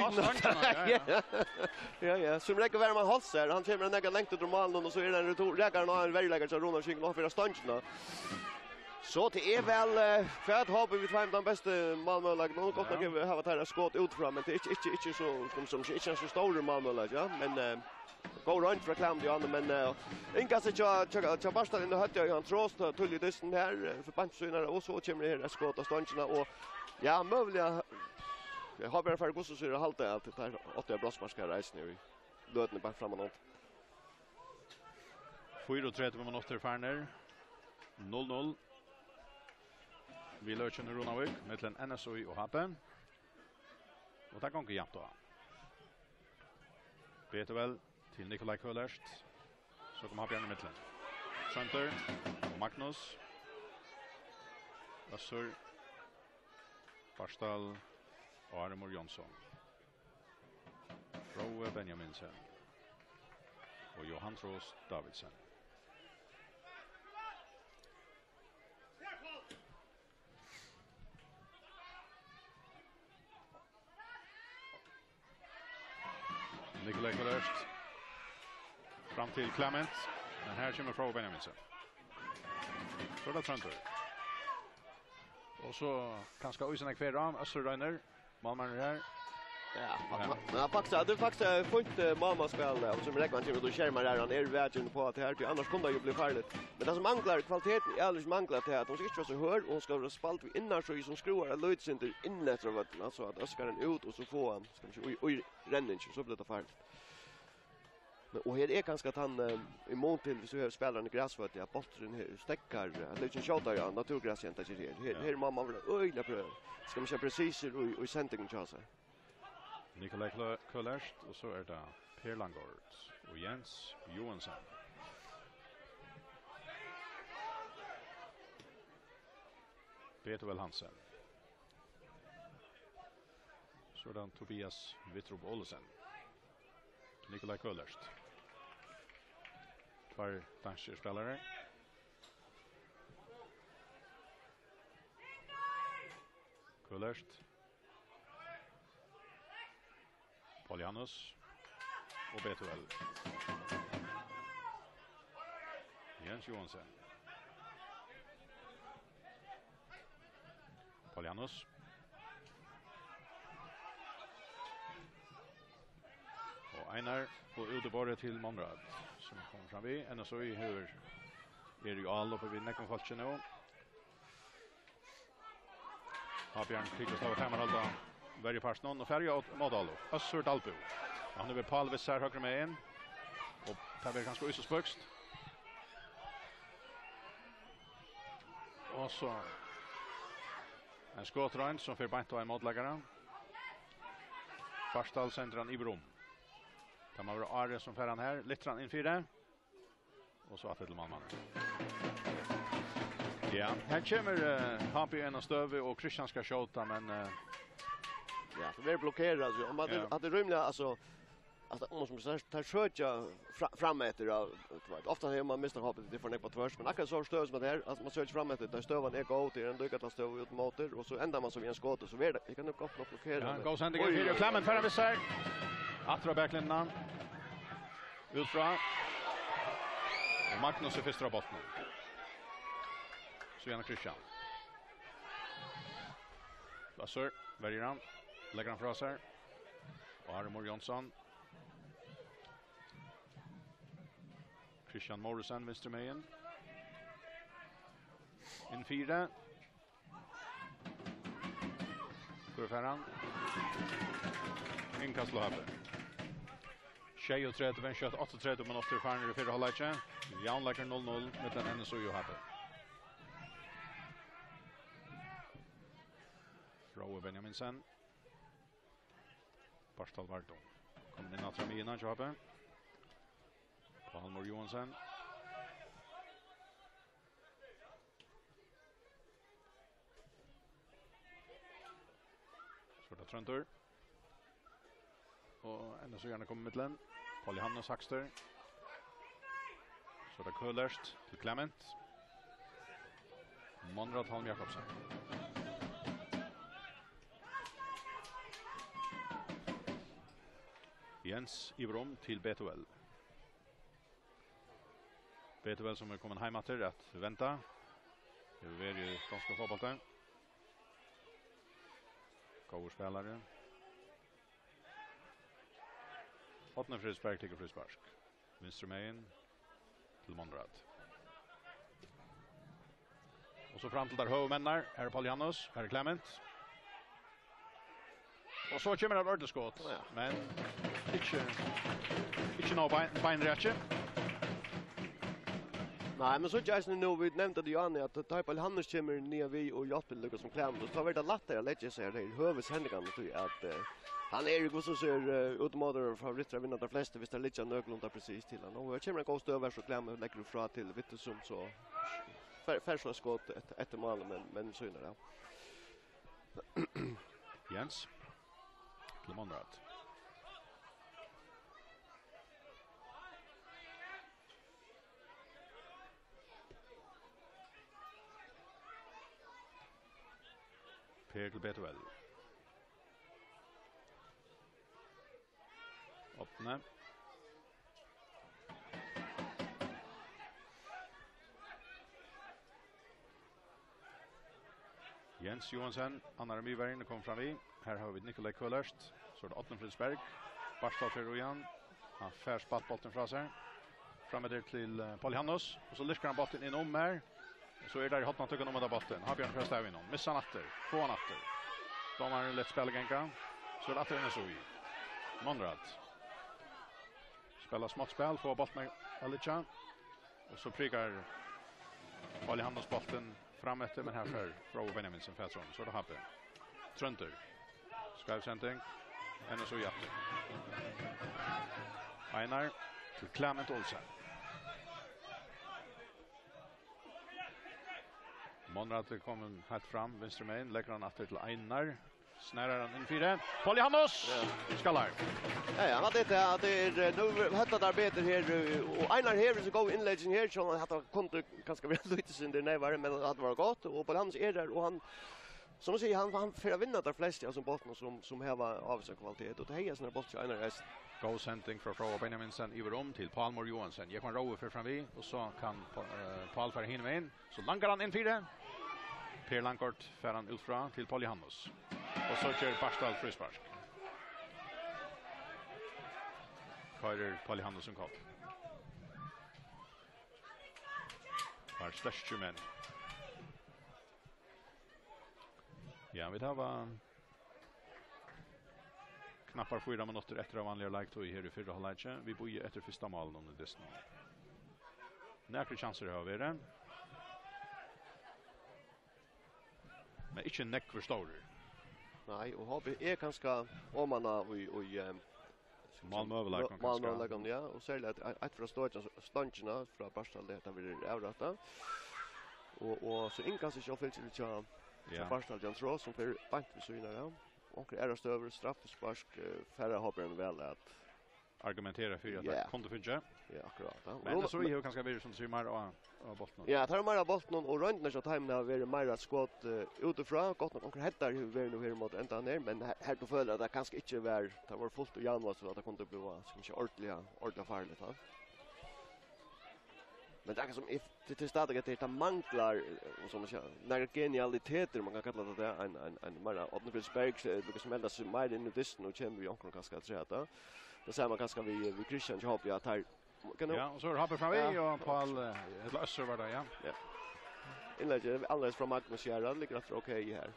ja. Som räcker vara man halsar. Han kommer en egen längt ut normalt och så är det en retur. Räcker någon en vägläggare så Ronald Schick och för stancherna. Så det är väl för att hoppa vi fram den bästa Malmölag. Något gott att ha varit här skott ut fram men det är inte så som inte så stora Malmölag, ja, men gå runt för klam det men inga så jag Barstad in hade jag han trost till det här för bandsynare och så kommer det här skott och stancherna och ja, möjliga jag har bara för gosse så det halta allt det här 8 bröstmarska reis nu. Löten bara fram och något. 34 minuter Farner. 0-0. Vi löser nu Ronavik mellan NSOI och Happen. Och där går det jämnt då. Peter väl till Nikolaj Köllerst. Så kommer Happen i mitten. Center Magnus. Össur. Barstal och Armor Jonsson. Rowe Benjaminsen. Och Johan Trost Davidsen. Nikolaj Köllerst. Fram till Clement. Men här kommer Rowe Benjaminsen. Så är det Tröntor. Och så kanske Ösen kvar ram Österreiner. Malmö här. Ja, men faktiskt fint mamma spel och som räcker man till då skärmar där han är vägen på att det här till annars kommer det ju bli farligt. Men det som manglar kvaliteten är alldeles manglar det att de ska inte vara så hör och ska vara spalt vid innan så som skruvar att löjt sig inte inlätt av att alltså att Oskar den ut och så får han ska vi oj rennen så blir det farligt. Men och här är ganska att han emot till så här spelaren i gräsföt ja bollen stäckar det är ju shota ja naturgräs inte här mamma vill öjla på ska man köra precis och sändningen chans. Nikolaj Köllerst och så är det Per Langård och Jens Johansson. Peter Väl Hansen. Så är det Tobias Vittrob Olsen. Nikolaj Köllerst. Två danska spelare. Köllerst. Polianus och Betuel. Jens Johansson. Polianus. Och Einar på utebordet till Monrad som kommer fram vid. Ännu så i hur är det ju alla uppe vid Näckonfalchen nu. Habjörn Kristoff av Femmarhalda. Varje parsnon och färja åt Modalo. Össur Dalbo. Han är vid Palvis här högre med en. Och det blir ganska ysos högst. Och så en skottröjn som för bant av en modläggare. Barstal sänder han i Brom. Det var Are som för han här. Littran in 4. Och så att det till Malmö. Ja, här kommer Hampi en och Stöve och Christian ska skjuta men ja, för vi är blockerade så om att det rymliga alltså om som så tar söka framåt ofta har man missat hoppet det för nek på tvärs men akkurat så stöd som det här att man söker framåt där stövan är gå till en dyka att stå ut motor och så ändar man som en skott och så vidare det kan nog gott blockera. Ja, gå sändningen för och Clement för vi ser. Atra backlinjen. Utfra. Och Magnus är första botten. Så gärna Christian. Vassar, väljer han. Lägger han för här. Och Armor Jonsson. Christian Morrison, Mr. Mayen. In 4. Kurfärran. Inkast Lohabe. 32, 38 minutter farner i 4 halvleikje. Jan legger 0-0 mellan NSU og Happe. Rowe Benjaminsen. Barstal Vardo. Kommer inn atra mine til Happe. Palmor Johansen. Så det Trøndur. Og NSU gjerne kommer mittlen. Paul Johannes Hakster. Så det Kølerst til Clement. Monrad Holm Jakobsen. Jens Ivrom til Betuel. Betuel som kommet hjem etter at venta. Det er veldig dansk fotball. God spelare. Hotne Frisberg tycker frispark. Venstre Mejen till Monrad. Och så fram till där hovmännar. Här är Paul Janus, här är Clement. Och så kommer det ördeskott. Ja. Men inte nå beinrätje. Nej, men så Jason nu vi nämnde det ju Annie att Paul Janus kommer ner vi och hjälper Lucas som Clement. Så tar det lättare att lägga sig där höveshändingarna tror jag att han är ju så ser utmader favoriter vinner de flesta visst är lite nöglunda precis till han. Och kommer en god stöver så Clement lägger fra till Vittesum så färsla skott ett mål men så är det. Jens. Till Monrad. Per till Betuel. Öppna. Jens Johansen, Anna Remyvärden kom fram vid. Här har vi Nikolaj Kølerst. Så är det Otten Fridsberg. Barstal för Rojan. Han fär spaltbolten från sig. Framme där till Paul Janus. Och så lyskar han bollen in om här. Så är det där Hotman tycker om den bollen. Har Björn Presta in om. Missar natter. Få natter. De har en lätt spelgänka. Så är det att så i. Monrad. Spelar smått spel. Får bollen med Alicha. Och så prickar Paul Janus bollen fram efter men här för Rowe Benjaminsen Färsson. Så är det Happe. Trönter. Skarvsändning. NSU Jatte. Einar till Clement Olsen. Monrad kommer helt fram. Venstre Mejen. Lägger han efter till Einar. Snärar han in 4. Paul Johannes. Skallar. Ja, han hade det att det är nu höttat arbete här och Einar här så går inläggning här så att han kunde ganska väl lite sin där närvaro men att det var gott och Paul Johannes är där och han som säger han för att vinna där flesta alltså botten som här var av sig kvalitet och det här är såna boll till Einar rest. Go sending för Rowe Benjaminsen över om till Palmor Johansen. Jag kan Rowe för fram vi och så kan Paul för hinna in. Så lankar han in 4. Per Lankort för han utfra till Paul Johannes. Och så kör Barstal frispark. Kører Paul Johannes som kopp. Var störst men. Ja, vi tar knappar 4 minuter efter av vanliga lagtog här i 4 halvleikje. Vi bor ju efter första målen under dessen. Några chanser har vi det. Men inte näck för stora. Nej, och har är ganska omanna och Malmö Malmö ja, och särskilt att från stancherna från Barstal det där vill avrätta. Och så inkas sig själv till Barstal Jens Ross som för bant vi så innan ja. Och är det över straffspark färre hoppar en väl att argumentera för att det kunde funka. Ja, akkurat. Men det så är ju ganska vidare som Simar och bollen. Ja, tar man bollen och runt när så timena har varit mer skott utifrån gott nog hettar hur vi nu här mot ända ner men här då följer det kanske inte var det var fullt och Jan var så att det kunde bli så ordentligt farligt va. Men det är som if till stadig att det manglar som man säger några genialiteter man kan kalla det en mera Oddenfridsberg Lucas Mendes som mer in i dysten och känner vi också ganska att säga det. Det säger man ganska vi Christian jag hoppas att här ja, och så hoppar fram vi och Paul Össer var där ja. Ja. Inlägg alldeles från Magnus Gerard ligger att okej här.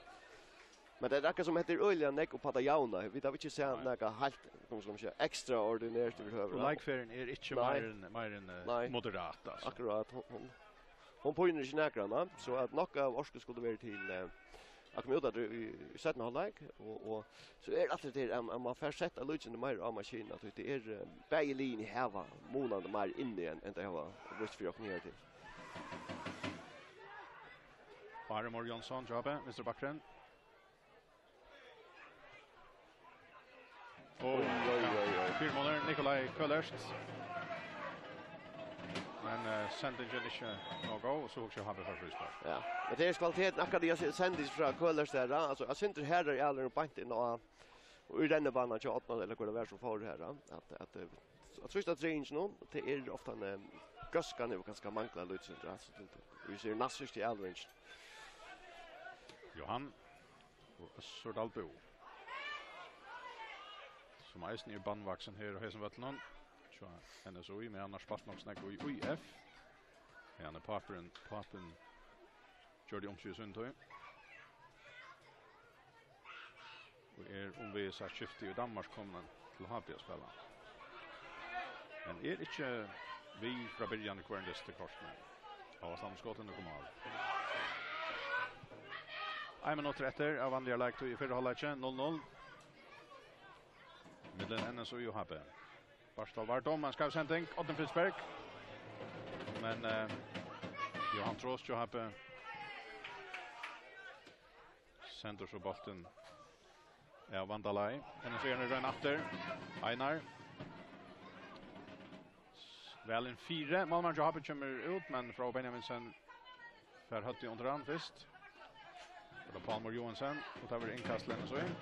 Men det är akkurat som heter ölja neck och pata jauna. Vi tar inte se några halt, de ska säga extraordinärt överhuvud. Och likefairen är inte mer än moderat alltså. Akkurat hon poänger inte näkrarna så att några av orske skulle vara till att komma ut i sätten halvlek och så är det det man får sätta luchen mer av maskinen att det är bägelin i hava månader mer in i än det var visst för att ner till. Farmor Jonsson jobbar Mr. Backren. Oj. Firmoner Nikolaj Köllerst. Men sändningen är inte något och så också har vi för frispark. Ja, men det är kvaliteten akkurat det sändis från Köllerst där. Alltså jag syns här i alla point in och i den banan 28 eller vad det var som får här att första range nu det är ofta en gaskan och ganska mankla lite så alltså vi ser nästan i all range. Johan och Sordalbo. Som eisen är bandvaxen här och här som vet någon. Så NSOI med annars fast nog snack och UF. Han är papen Jordi Omsjusundtøy. Och vi så skifte i Danmark kommer till HB att spela. Men inte vi från början kvar en lista kosten. Ja, samskotten kommer av. Jag menar efter av vanliga lag till i förra halvlek 0-0. Mellan NS och UHB. Barstal var dom, man ska sända in Otten Fridsberg. Men Johan Trost UHB sänder så bollen Vandalai. NS är nu run efter. Einar. Väl en 4. Malmö UHB kommer ut, men från Benjaminsen för Hötti under han först. Och Palmer Johansson och tar vi inkast lämna så in.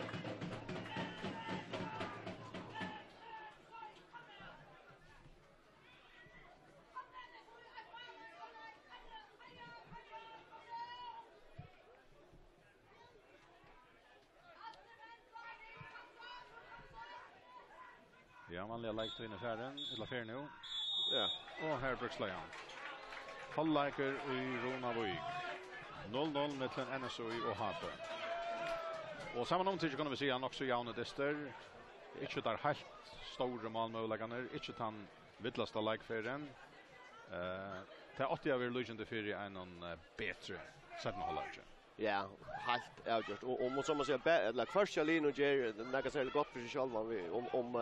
Ja, man lägger like in affären, eller affär nu. Ja. Och här Brukslejan. Halvleker i Ronavik. 0-0 mellan NSOI och HB. Och samma om tid kan vi se han också Jaune Dester. Inte där helt stora målmöjligheter, inte han vidlasta likefairen. Det 80 av legend för en bättre sätten hållare. Ja, helt avgjort. Och som man säger, eller första linjen och ger några så gott för sig själva om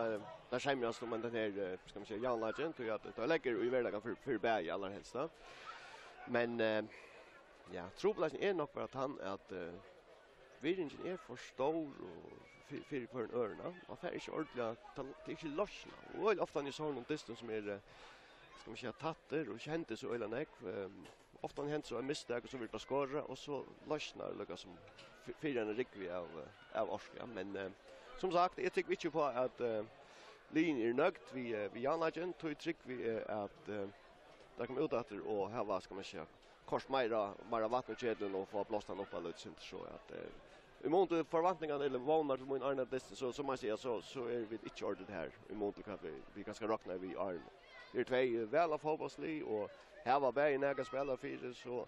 där skämmas om den här ska man säga Jan Legend och att det lägger i världen för Berg allra helst. Men ja, trubbelsen är nog för att han att virringen är för stor och för en örna. Man får inte ordentligt det är inte lossna. Och ofta ni så någon distans som är ska man säga tatter och kände så eller näck. Ofta hänt så en misstag och så vill ta skåra och så lossnar det som fyra en riktig av orska. Men som sagt, jag tycker inte på att linjen är nögt vi Jan Legend tog tryck vi att där kommer ut efter och här vad ska man säga kors mera vattnkedjan och få blåstan upp alla ut så att i mån till förväntningarna eller vana till min Arne Dest så som man säger så är vi inte ordet här i mån till att vi ganska rockna vi Arne. Det är två väl av fotbollslig och här var bäg några spelare för så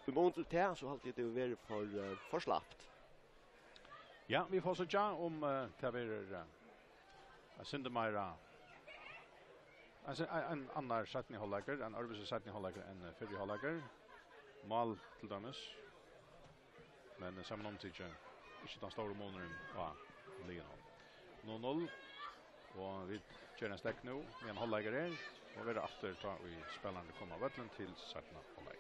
i mån till det så alltid det är för slappt. Ja, vi får så ja om det blir Sindemira. Alltså en annan sättning hållare, en arbets sättning hållare än förra hållare. Mål till dömes. Men samma om tid inte den stora månaden va ligger nå. 0-0 och vi kör en stack nu med en hållare och vi är efter ta vi spelande komma vatten till sättna hållare.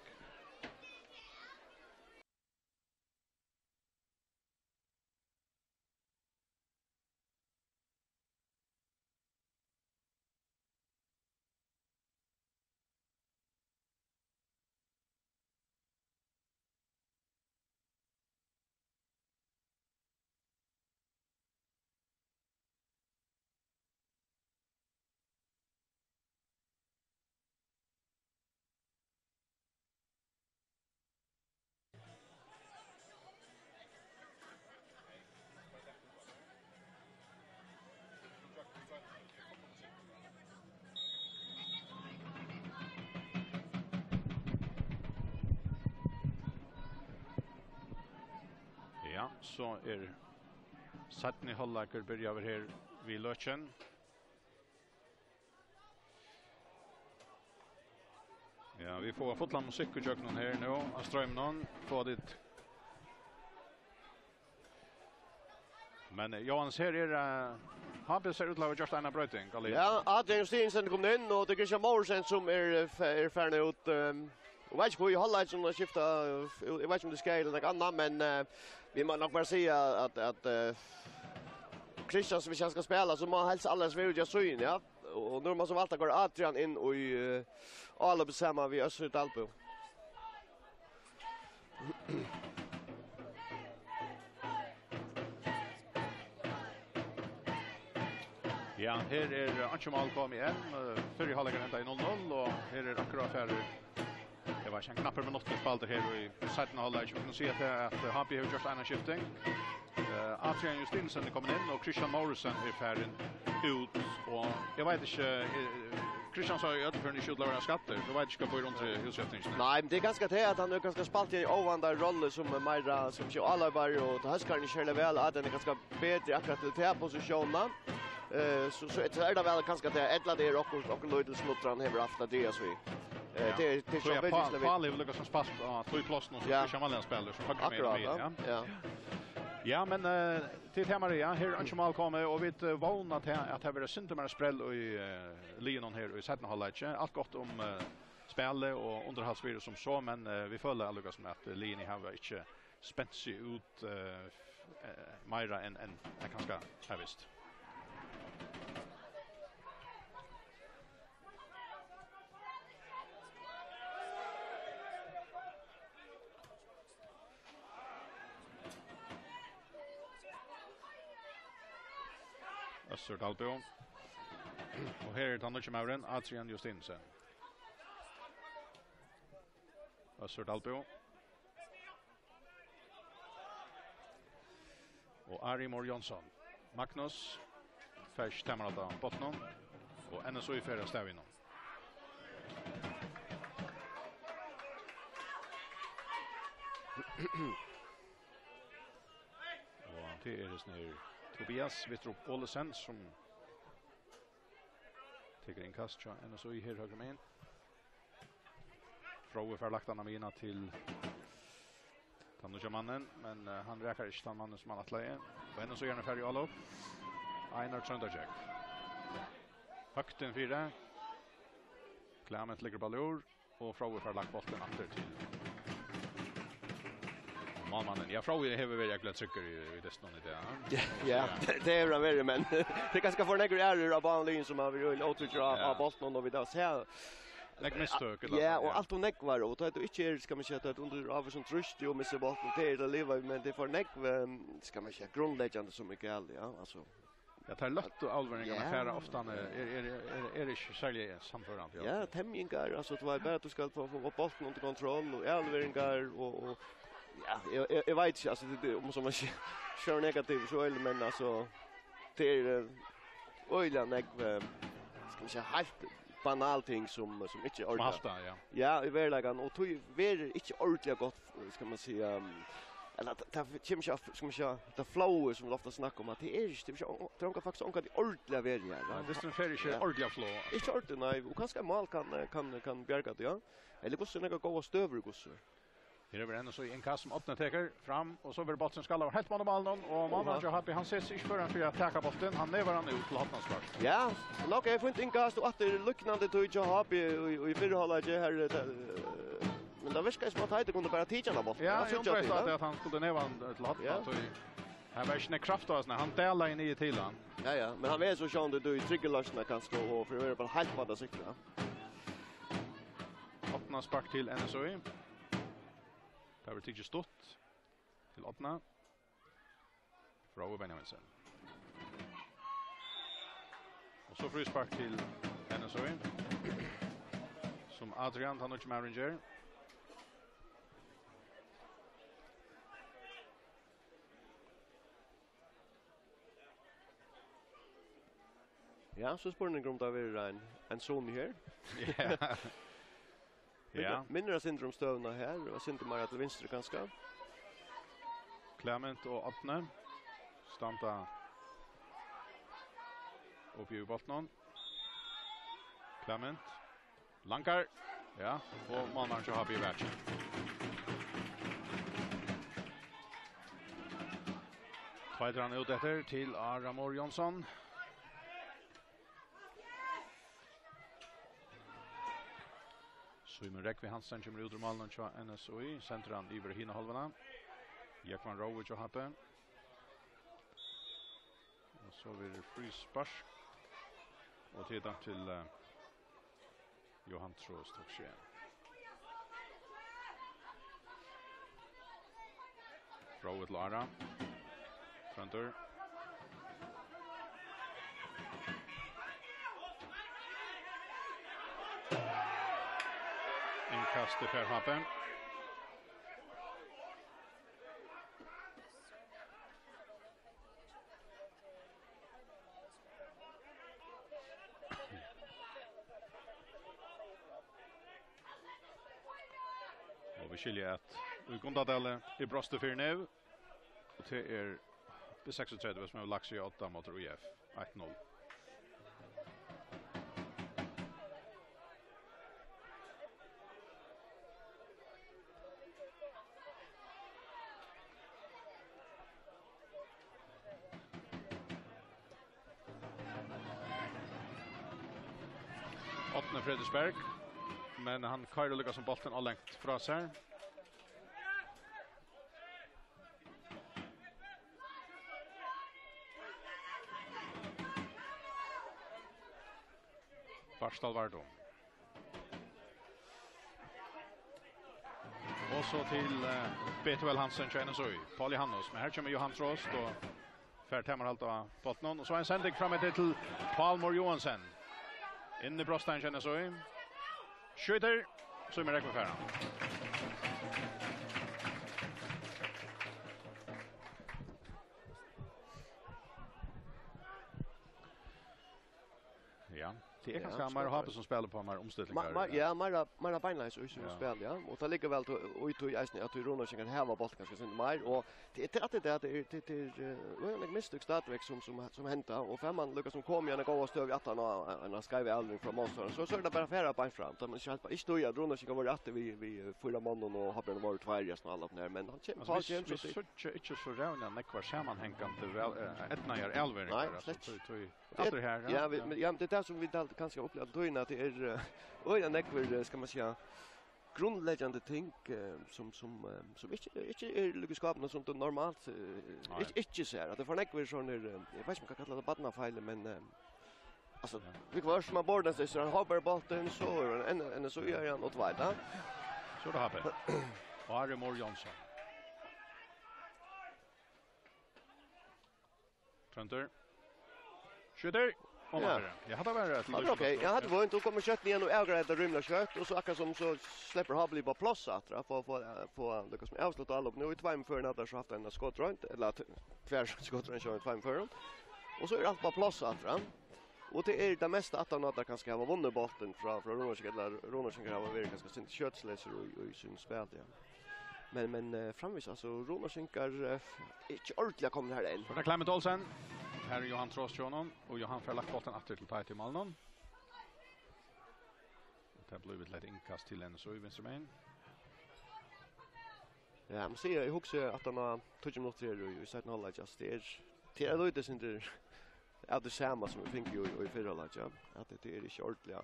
så Sattni Hollaker börjar över här vid Lötchen. Ja, vi får fotland musik och någon här nu. Av strömmen får dit. Men Johans här Habbe ser ut att just en brötning. Ja, Adrian Justinsen kom in och det är Christian Morsen som är färdig ut. Jag vet inte hur jag håller som skifta. Jag vet inte om det ska eller något annat, men vi måste nog bara säga att Christian som vi ska spela så må helst alldeles välja syn, ja. Och nu måste valta går Adrian in och alla bestämmer vi Österut Alpo. Ja, här Anchemal kom igen. Förra halvleken ända i 0-0 och här akkurat färdig. Det var en knappare med något spalt här i 17 halvlek. Vi kan se att Happy har gjort en skifting. Adrian Justinsen kommer in och Christian Morrison är färdig ut och jag vet inte Christian sa ju att för ni skulle lära skatter. Då vet inte ska få runt i utsättningen. Nej, men det är ganska det att han är ganska spalt i ovandar roll som Myra som ju alla bara och Huskar ni kör väl att den är ganska bättre akkurat till den positionen. Så är det väl ganska det ettla det och Lloyd Snottran har haft det så vi. Det så väldigt Paul vill lucka som spast att två plats nu så Christian Wallen spelar så högt med. Ja. Ja, men till Maria här Anchemal kommer och vi vana att det blir synd mer spräll och i Leon här i 17 halvlek. Allt gott om spelet och underhållsvirre som så, men vi följer alltså som att Lini har inte spänt sig ut Myra än ganska här visst. Öster Alpo. Och här är Tandochamauren, Adrian Justinsen. Öster Alpo. Och Arimor Jonsson. Magnus. Färs Tamaralda Bottnon. Och NSO i färre Stävinon. Och det är det snur. Tobias Vittrup Olesen som tycker inkast så ännu så i här höger med. Fråga för lagt han mina till Tandocamannen, men han räcker inte den mannen som han att lägga. Och ännu så gärna färdig alla upp. Einar Tröndajek. Högt en 4. Clement ligger ballor och fråga för lagt bollen efter till Malmannen. Jag frågar det har väl glad trycker i det ståndet där. Ja, det är väl men det kanske får några äror av banlin som har vill återdra av bollen och vi då ser lägg missök eller. Ja, och allt och neckvar och det inte ska man säga att under av som trust och missa bollen det är det leva men det får neck ska man säga grundläggande som mycket all ja alltså. Jag tar lätt och allvarliga affärer ofta är det särskilt samförande. Ja, tämjingar alltså det var bara att du ska få bollen under kontroll och allvarliga och ja, jag vet inte alltså det om som man kör negativt så eller men alltså det är öliga ska man säga helt banal ting som inte ordentligt. Ja. Ja, i verkligen och tog är inte ordentligt gott ska man säga eller det kommer jag ska man säga det flow som vi ofta snackar om att det är inte det är faktiskt onka det ordentliga verkligen. Ja, det är en färdig ordentliga flow. Inte ordentligt nej, och kanske mål kan bjärga det ja. Eller går så några goda stöver gossar. Här är ändå så en kast som öppnar teker fram och så vill bollen skalla helt man ballen och man har happy han ses inte förrän för att ta bollen han nevar han ut till Hattnarsvart. Ja, okej för inte inkast och att det lucknande till jag happy i förra halvlek här men det viskar som att det kunde bara tidigare bollen. Ja, jag tror att han skulle neva till Hattnarsvart. Han var inte kraft då när han delar in i till han. Ja, men han vet så sjön du i triggerlösna kan stå och för det bara helt på det sikta. Hattnarsvart till NSOI. Det har tidigt stått till Ottna. Fråga Benjaminsen. Och så frispark till NSOI. Som Adrian Tanoch Maringer. Ja, så spårningen om det är en zon här. Ja. Ja. Mindre syndromstövna här och syndrom till vänster ganska. Clement och Atne standa upp i botten. Clement Lankar. Ja, och man så har vi värt. Tvärdrar han ut efter till Aramor Jonsson. Simon Rekvi Hansen kommer ut ur målen och NSOI. Centran över hina halvorna. Jakman Rowe och Happe. Och så blir det frispark. Och tillbaka till Johan Trost också. Rowe till Ara. Fronter. Inkast till Happe. Och vi skiljer att Gundadale i Brostefyr nu. Och det är B36 som har lagt sig 8 mot UF 1-0. Åttne Fredriksberg. Men han kör lyckas som bollen har längt från sig. Barstal Vardo. Och så till Betuel Hansen Chainesoi. Pauli Hannos. Men här kommer Johan Trost och färd hemma halt av botten. Och så en sändning fram till Palmor Johansen. In i Brostan Chainesoi. Skjuter. Så är man rätt med färden. Ja. Det är ganska Mara Happe som spelar på de här omställningarna. Ja, Mara Beinleis och som spelar, ja. Och det ligger väl ut i isen att Ronald kan häva bollen ganska sen mer och det är att det är en misstag startväg som hända och fem man lyckas som kom igen gå och stöv i attan och en skriva aldrig från monstern. Så är det bara färra på fram. De ska inte stå i Ronald kan vara att vi förra månaden och har den varit två resten alla där men han känner på sig inte så rävna när kvar sammanhängande väl ett när elver alltså att det här. Ja, det är det som vi kanske upplevt då att det är en ekver ska man säga grundläggande ting som inte är lyckoskapna som det normalt inte ser att det får ekver sån jag vet inte vad kallar det badnafile men alltså vi var som borden så han har bara bollen så en så gör han åt vidare så det har det Aramor Jonsson Trenter skjuter. Jag hade varit okej, jag hade varit och kommer kött igen och ägrar rymla kött och så akkurat som så släpper Habli på plats att få Lucas som avsluta alla nu i 2 för när så haft en skottrönt eller tvär skottrönt kör 2 för och så är allt på plats att och det är det mesta att han där kanske har vunnit bollen från Ronald eller Ronald kan ha varit ganska sent köttsläser och i sin spel ja. Men framvis alltså Ronald Sinkar inte ordentligt kommer här än. Så där Clement Olsen. Här är Johan Trostjonon och Johan får lagt bollen åter till Tajt i Malmö. Det har blivit lätt inkast till en så i vänstermain. Ja, man ser jag också att han har 20 minuter i sätt noll just det är lite inte av det samma som vi fick ju i förra laget ja. Att det är inte ordentligt.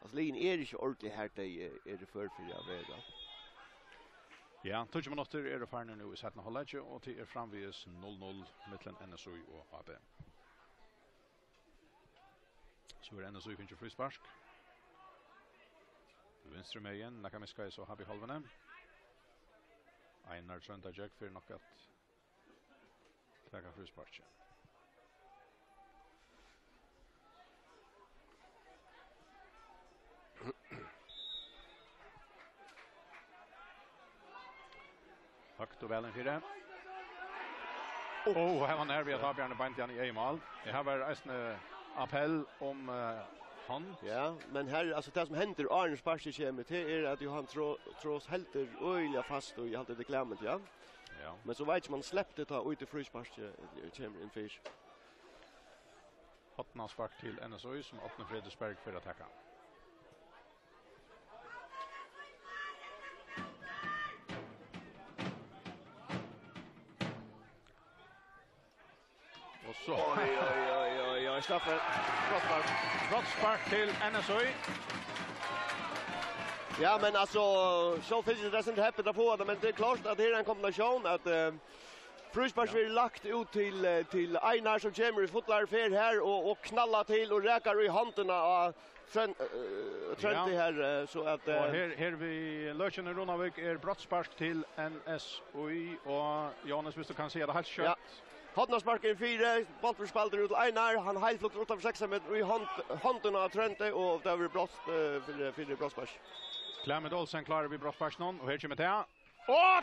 Alltså lin är inte ordentligt här det är det för jag vet. Ja, 20 minuter är det färna nu i sätt noll och det är framvis 0-0 mellan NSOI och AB. Så är NSOI finns ju frispark. Vänster med igen, Nakamiska så har vi halvene. Einar Trönta Jack för något att ta frispark. Högt och väl en fyra. Här var när vi har Bjarne Bantjan i mål. Det här var en appell om han. Ja, men här alltså det som händer Arne Sparsi kommer till är att Johan Tros helt öliga fast och i allt det Clement ja. Ja. Men så vet man släppte ta ut i frispark kommer in fish. Hotna spark till NSOI som öppnar Fredriksberg för att attacka. Och så Oj, straffar. brottspark till NSOI. Ja, men alltså så finns det inte häppet på det, men det är klart att det är en kombination att Frusbergs blir lagt ut till Einar som kommer i fotlar för här och knallar till och räkar i handen av Trent här så att och här vi Löchen Ronavik brottspark till NSOI och Jonas visst du kan se det helt kött. Ja. Hotnarsparken 4, bollen spelade ut Einar, han helt flott ut av 6 meter i handen av Trent och det var brott för brottspark. Klemmet Olsen klarar vi brottsparken och här kommer det.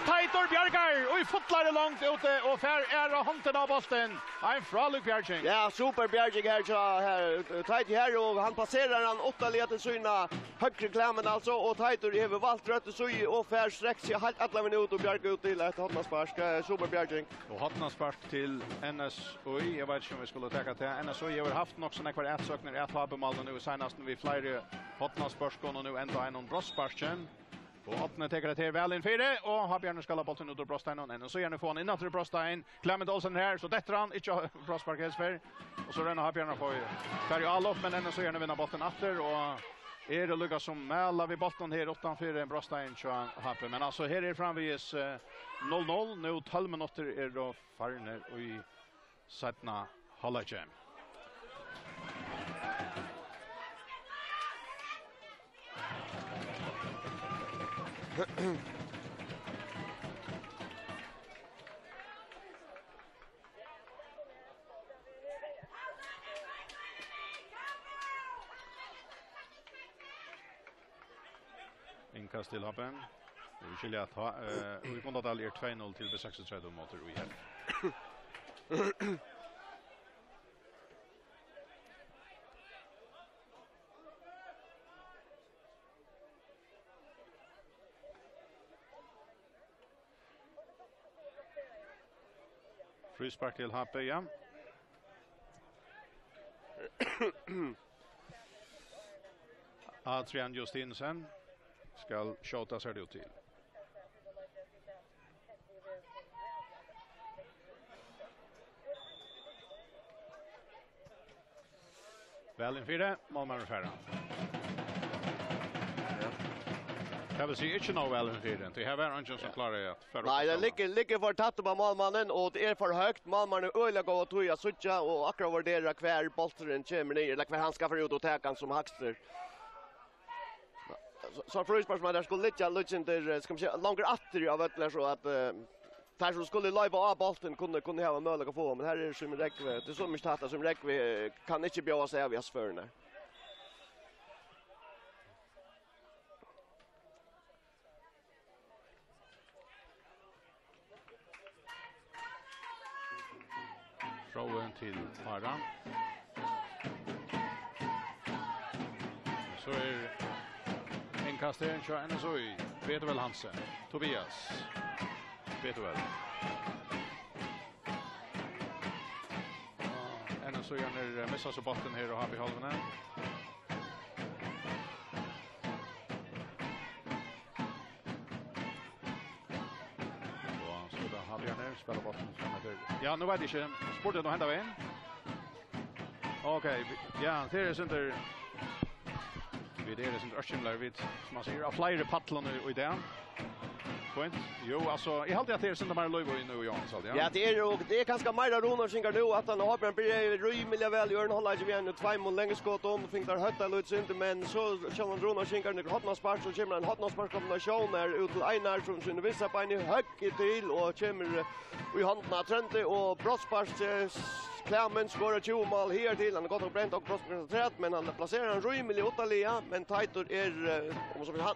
Teitur Bjargar och i fotlar långt ute och fär handen av bollen. En fraluk Bjarging. Ja, super Bjarging här Teitur här och han passerar han 8 leder syna högre Klemmen alltså och Teitur över valt rött så och fär sträcks sig helt alla minuter och Bjargar ut till ett hotnarspark super Bjarging. Och hotnarspark till NSOI. Jag vet inte om vi skulle ta till NSOI har haft också några ätsökningar att ha bemål nu senast vi flera hotnarspark och nu ända en brottsparken. Och åttne teker det till väl in för det och har Björn skalla bollen ut ur Brosteinen och så gärna få han innan till Brostein. Clement Olsen här så detta han inte Brosparkes för och så renner har Björn på för ju all upp men ändå så gärna vinna bollen efter och är det lyckas som mälla vi bollen här utanför en Brostein så har men alltså här är framvis 0-0 nu 12 minuter är då farner och i sättna halvlek. Inkast till Happen. Vi skiljer att ha vi kommer att är 2-0 till B36 motor vi här. Frispark till Happe igen. Adrian Justinsen ska skjuta sig ut till. Väl in för det, målman färra. Jag vill se inte nå väl in för det. Det här var inte så klarar att för. Nej, det ligger för tätt på målmannen och det är för högt. Målmannen öliga gå och toja sucha och akkurat vurdera kvar bollen kommer ner eller kvar han ska för ut och ta kan som hackster. Så Frösbergs man där skulle lite där ska man säga långt åter av att så att där så skulle live av bollen kunde ha möjlighet att få men här är det som räcker det är så mycket tatta som räcker kan inte bjöa sig av i asförna. Frågan till Haran. Så är inkastaren kör NSOI. Peter väl Hansen. Tobias. Peter väl. NSOI är missar så botten här och har vi halvarna. Spelar bollen framåt. Ja, nu vet jag inte. Sportet då händer vi in. Okej, ja, det är sånt där. Vi det är sånt Örskimlar vid som man säger, flyer paddlar nu i den. Point. Jo, alltså jag hade att det är sånt där Löv och nu Jan så ja. Ja, det är ganska mer Ronaldsson nu att han har en rymliga väl gör en hålla ju igen 2 mål länge skott om fick där hötta lite synd men så kör Ronaldsson när hotna spark så kommer en hotna spark kombination där ut till Einar från sin vissa på en hög till och kommer i handen Trente och brottspark Clement skorar 20 mål här till han har gått och bränt och brottspark men han placerar en rymlig åttalia men Teitur är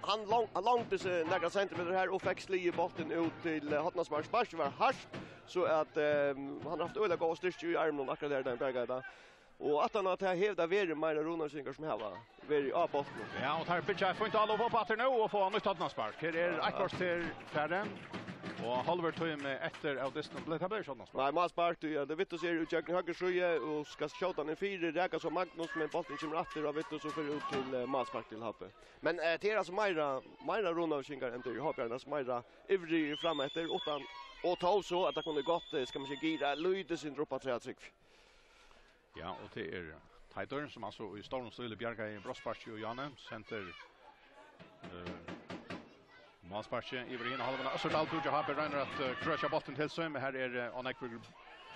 han långt några centimeter här och fick slie bollen ut till Hotnarspark spark var harst så att han har haft öliga gå styrst i armen och akkurat där den bergada och att han har hävda värre mer Ronaldsson som här var very av bollen. Ja, och här pitchar får inte alla på patter nu och få nytt Hotnarspark. Här är akkurat till färden. Och halver time efter av distan blev det blir sådana spel. Nej, Mas Bart, ja, det vet du ser ut jag höger sjö och ska skjuta den 4 räka som Magnus med bollen kommer åter och vet du så för ut till Mas Bart till Happe. Men det är alltså Myra Ronaldskingar än det Happarnas Myra ivrig fram efter 8 och ta så att det kunde gått ska man se gira Lyde sin droppa 3-3. Ja, och det är Titor som alltså i storm stil Bjarga i Brosparchi och Janne center Masparchi i Verina halvan. Så Dalpuja har beräknat att crusha bollen till sig, men här är Onekvig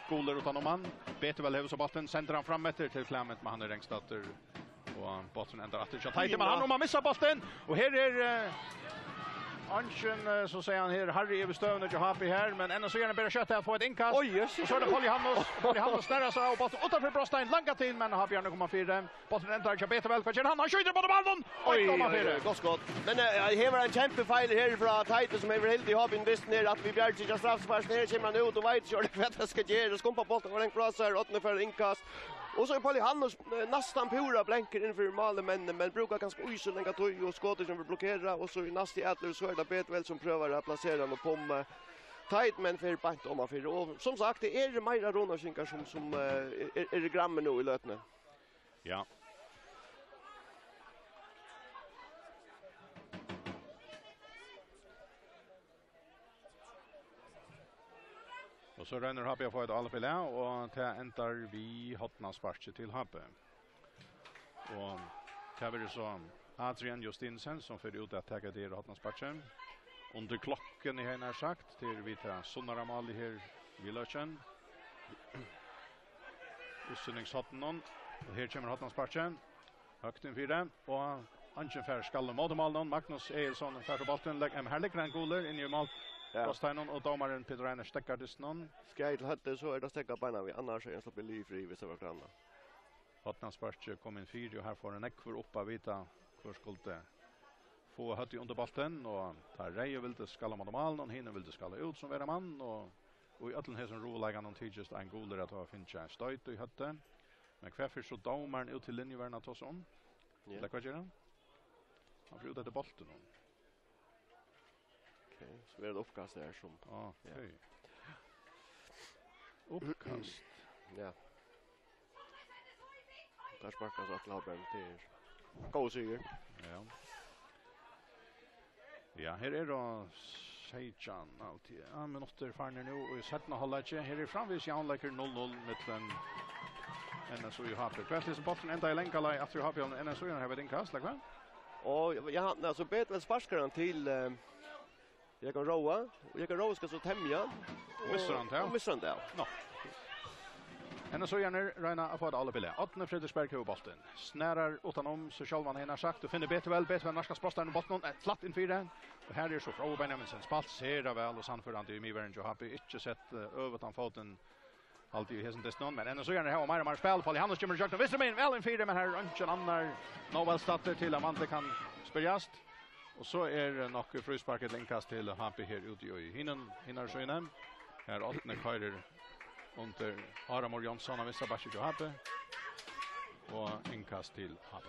goler utan om man. Bättre väl hevs bollen center han fram efter till Clement men han är längst att och bollen ändrar att det Titor men han om man missar bollen och här är Anchen så säger han här Harry överstövande jag happy här men ändå så gärna bara kötta att få ett inkast. Oj, yes. Och så är det Polly Hannes nära sig och bollen utanför Brostein långa till men har Björn komma fyra. Bollen ändrar inte bättre väl för han skjuter på bollen. Oj, gott skott. Men här var en kämpefeil här från Titus som är helt i hoppen visst ner att vi bjärg sig straffspark ner kommer han ut och vet ju vad det ska ge och skumpa bollen och den crossar åt för inkast. Och så är Polly Hannes nästan pura blänker inför målet men brukar ganska länge tog och skottet som vill blockera och så i nästa ätler så är det Betväl som prövar att placera den och på tight men för bant om för och som sagt det är Myra Ronaldskingar som är grammen nu i lötne. Ja. Och så ränner Happe på ett allpela och det ändrar vi hotna sparche till Happe. Och det blir så Adrian Justinsen som för ut att ta det hotna sparche. Under klockan i här sagt till vi tar Sonnara Mali här vid Löchen. Utsynningshotten och här kommer hotna sparche. Högt in 4 och Anchen för skall mot mål Magnus Eilsson för bollen lägger här ligger en goler in i mål. Brosteinon och domaren Peter Reiner stäcker distan. Ska jag hade så är det stäcka på vi annars är det så blir livfri vid så varandra. Hotnansparch kom in 4 och här får en ekvor upp av vita kurskolte. Få hött i under bollen och tar Reijo vill det skalla mot mål och hinner vill det skalla ut som vara man och i öllen här som rolägger någon tid just en goler att ha fincha stöjt i hötte. Men kväffer så domaren ut till linjevärna tos om. Eller vad gör han? Han får ut efter bollen. Okej, så är det uppkast där som okej. Uppkast. Ja. Där sparkas att Labern till Gåsiger. Ja. Ja, här är då Sejan alltid. Ja, men åter farner nu och i sättna halvlek. Här är framvis Janläker 0-0 mellan NSO och Happe. Kvällslis botten ända i länkalaj efter Happe och NSO har vi inkast, lag va? Och ja, alltså Betväl sparskar till jag kan roa och jag kan roa ska så tämja. Missar han där. No. Henne så gärna Reina att få det alla bilder. 8 Fredriksberg på bollen. Snärar utom så självan henne sagt och finner Betväl narska sprosten i bollen ett flatt in 4. Och här är så från Benjaminsen spalt ser det väl och sanförande i Miveren och Happy inte sett över att foten alltid i hesen desnon men ännu så gärna här och mer spel på Hannes kommer jag visst men väl in 4 men här inte annar Novel startar till Amante kan spelas. Och så är nog frusparket inkast till Happy här ute i hinner så innan. Här 8 körer under Aramor Jonsson av vissa backar Happy. Och inkast till Happy.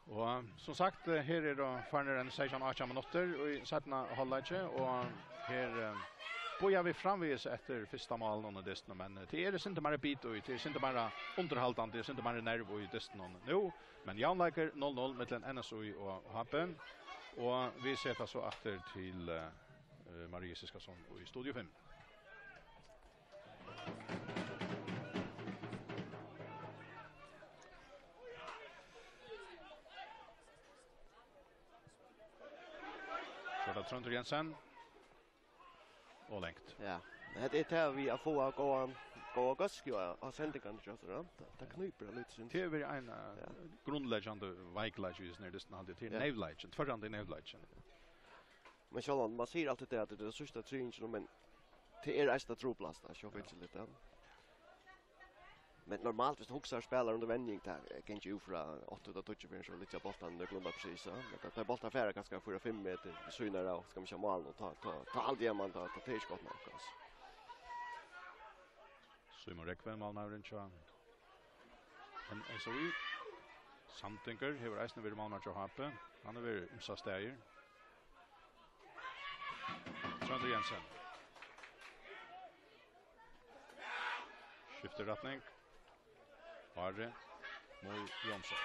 Och som sagt här är då farner en 16-18 minuter och i sättna halvlek och här börjar vi framvis efter första mål under distan men det är inte bara bit och det är inte bara underhållande det är inte bara nerv och i distan nu men Janläker 0-0 mellan NSO och Happen och vi sätter så efter till Marie Siskason i studio 5. Så det Trond Jensen och längt. Ja. Det är vi att få gå gask och sändningen just då. Det kniper lite syns. Det är en grundläggande vägläge just när det snart till Nevläge, förrande Nevläge. Men så man ser alltid det att det är sista träningen men det är nästa troplast där så vet lite. Men normalt hvis du huxar spelar under vändning där kan ju fra 8 touch för så lite bollen det glömmer precis så. Men det bollen färra ganska 4-5 meter synar då ska man köra mål och ta all diamant ta teskott någonstans. Så i Rekven Malmö Renshaw. En SOE Sandinger hever eisne vir Malmar til Hape. Han er vir umsa stæger. Trønder Jensen. Skifter retning. Harre Mol Jonsson.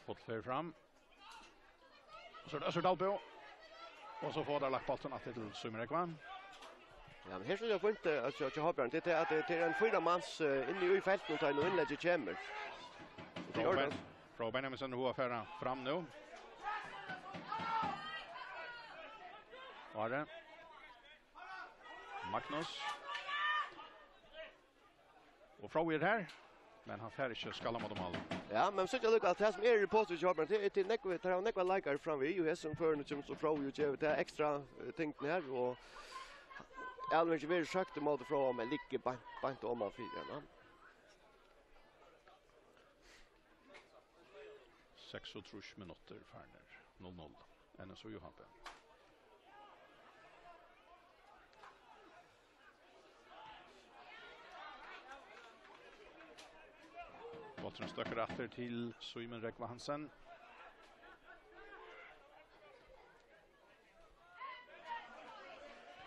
Fotfer fram. Så det är så Dalbo. Och så får där lagt bollen att till Sumerekvan. Ja, men här skulle jag få inte att jag har björn. Det är att det är en fyra mans inne i fältet och tar en inlägg kommer. Från Benjamin hur affären fram nu. Var det Magnus. Och från här. Men han fär inte skalla mot dem alla. Ja, men så jag lukar att det som är i postet jobben det är till nekva likar fram vi ju som för nu som från ju ger det extra ting här och Alvin är väldigt sjukt mot från men ligger bant om av fyra. 36 minuter Farner 0-0. Ännu så Johan. Bollen stöcker efter till Simon Rekva Hansen.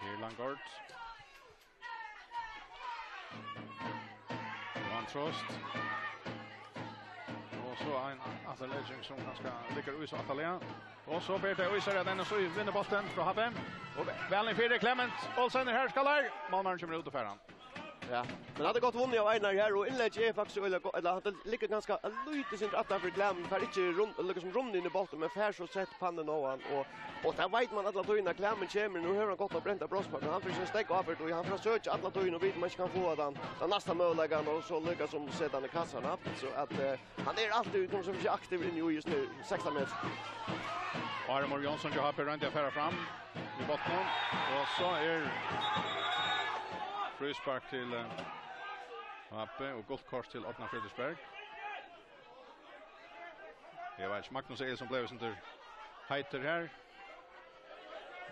Per Langard. Johan Trost. Och så en atleting som ganska ligger ut så Atalia. Och så ber det Öiser den så vinner bollen från Habbe. Och väl för Clement Olsen här ska där. Malmö kommer ut och färran. Ja, men hade gått vunnit av Einar här och inlägg är faktiskt eller hade ligger ganska lite sin att för Clement för inte liksom runt in i bollen men för så sett pannan och där vet man alla toina Clement kommer nu hör han gott att bränta bröstpart han försöker stäcka av och han försöker söka alla toina vet man kan få den nästa möjligheten och så lyckas som sätta i kassan upp så att han är alltid som så aktiv in i just nu 16 meter. Armor Jonsson ju har på runt affära fram i botten och så är frispark till Happe och gott kort till Otna Fredriksberg. Det var inte Magnus Eil som blev center heiter här.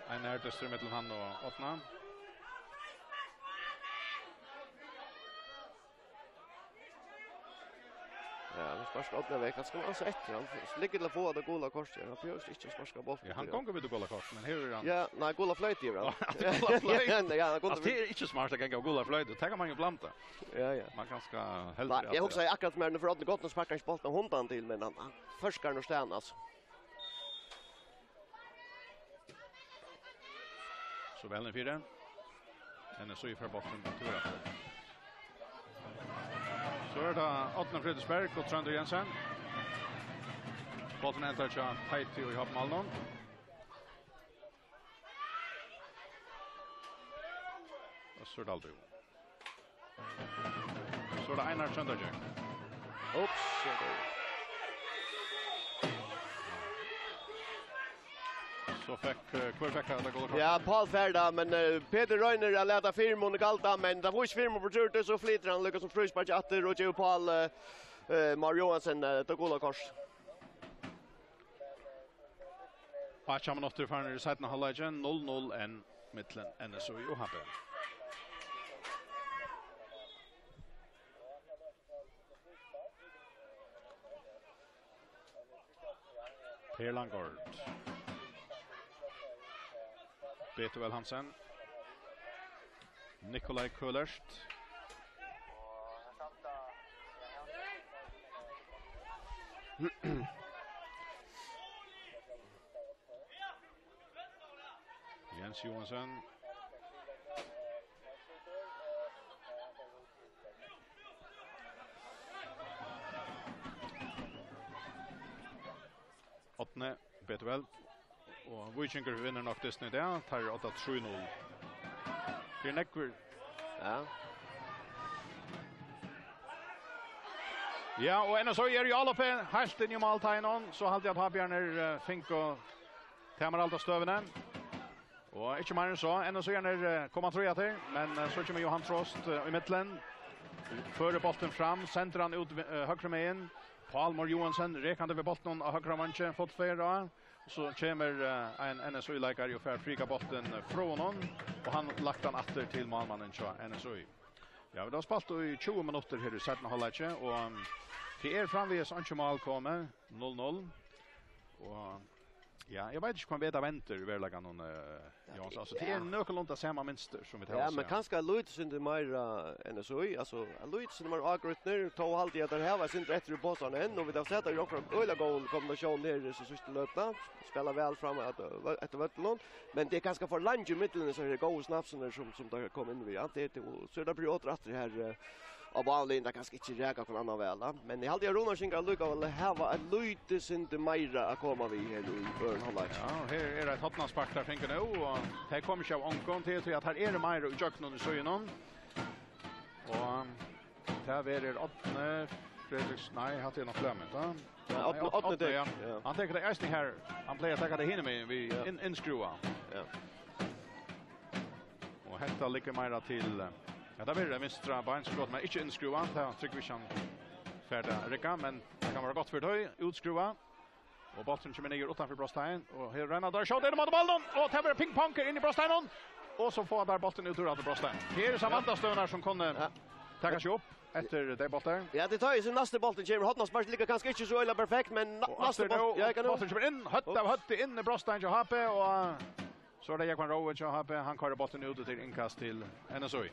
En närtester mellan han och Otna. Ja, det sparskar åt den veckan. Ska man alltså efter han ligger till få det gola korset. Han får inte sparska bort. Ja, han kommer med gola kort, men hur är han? Ja, nej gola flöjt i han. Gola flöjt. Ja, han kommer. Det är inte smart att gå gola flöjt. Det tar man ju blanta. Ja. Man ganska hellre. Jag också säger akkurat med för att det gott att sparka bollen hundan till men han förskar nog stan alltså. Så väl en fyra. Den är så i för bollen tur efter. Så är det Otna Fredriksberg och Trønder Jensen. Bollen ändrar till Heiti och i hopp Malmö. Och så är det aldrig. Så är det Einar Trønderjøk. Oops. Så fick Kvarfäcka det går. Ja, Paul Färda men Peter Reiner har lärt firmon och galta men det var ju firmon på tur så flyter han lyckas som frispark åter och Joe Paul Mario Johansson det gola kors. Patcha man åter för i sätten halvleken 0-0 en mitten NSO och Happe. Per Langard. Betuel Hansen. Nikolaj Kullerst. Jens Johansson. Åttne Betuel. Och Vikingur vinner nog Disney där. Tar 8-3-0. Det är Neckwood. Ja. Ja, och ännu så är ju alla uppe helt in i måltegnen så hade jag att Björner fink och tämmer allt av stövnen. Och inte mer än så. Ännu så är kommer tror jag till. Men så kommer Johan Trost i mitten. Före bollen fram. Centrar han ut högra med in. Palmor Johansson räknade vid bollen av högra manche. Fått fyra. Så kommer en NSU-läkare och för frika bollen från honom. Och han lagt han åter till målmannen till NSU. Ja, vi har spelat i 20 minuter här i sätten halvlek och Det framvis inte mål kommer 0-0. Och ja, jag vet inte om vi väntar i verkligen Jans. Alltså det är någorlunda samma mönster som vi tar. Ja, men kanske lite synd mer än så. Alltså lite synd mer agrutner tog alltid att det här var synd rätt i båsen än och vi har sett att jag från öla goal kombination där så sista löpna spelar väl fram att Vätterlund, men det är ganska för långt i mitten så det går snapsen som där kommer in vi. Allt det så det blir åter det här av vanligen där kanske inte räka på annan väl, men i halvtid Ronald Schinka Luka vill ha ett lite synd mer att komma vi här i början halvlek. Ja, här är det Tottenham-spark där tänker nu och här kommer sig av Onkon till att här är det mer och Jöknon i söjnon. Och här är det Ottne Fredriks, nej, har det något glömt va? Ja, Ottne det. Ja. Han tänker det är här, han plejer att ta det hinner med vi inskruva. Ja. Och hetta ligger mer till ja, där blir det mistra barnskott men inte inskruva. Det tycker vi kan färda rycka men det kan vara gott för dig utskruva. Och bollen kommer ner utanför Brosstein och här renner där skott in mot bollen och tar pingponger in i Brosstein och så får där bollen ut ur att Brosstein. Här är Samantha Stönar som kunde ta sig upp efter det bollen. Ja, det tar ju sin nästa bollen kommer Hotnas spark ligger kanske inte så illa perfekt men nästa boll jag kan bollen kommer in hötta in i Brosstein och HP och så är det Jakob Rowe och HP han kör bollen ut till inkast till NSOI.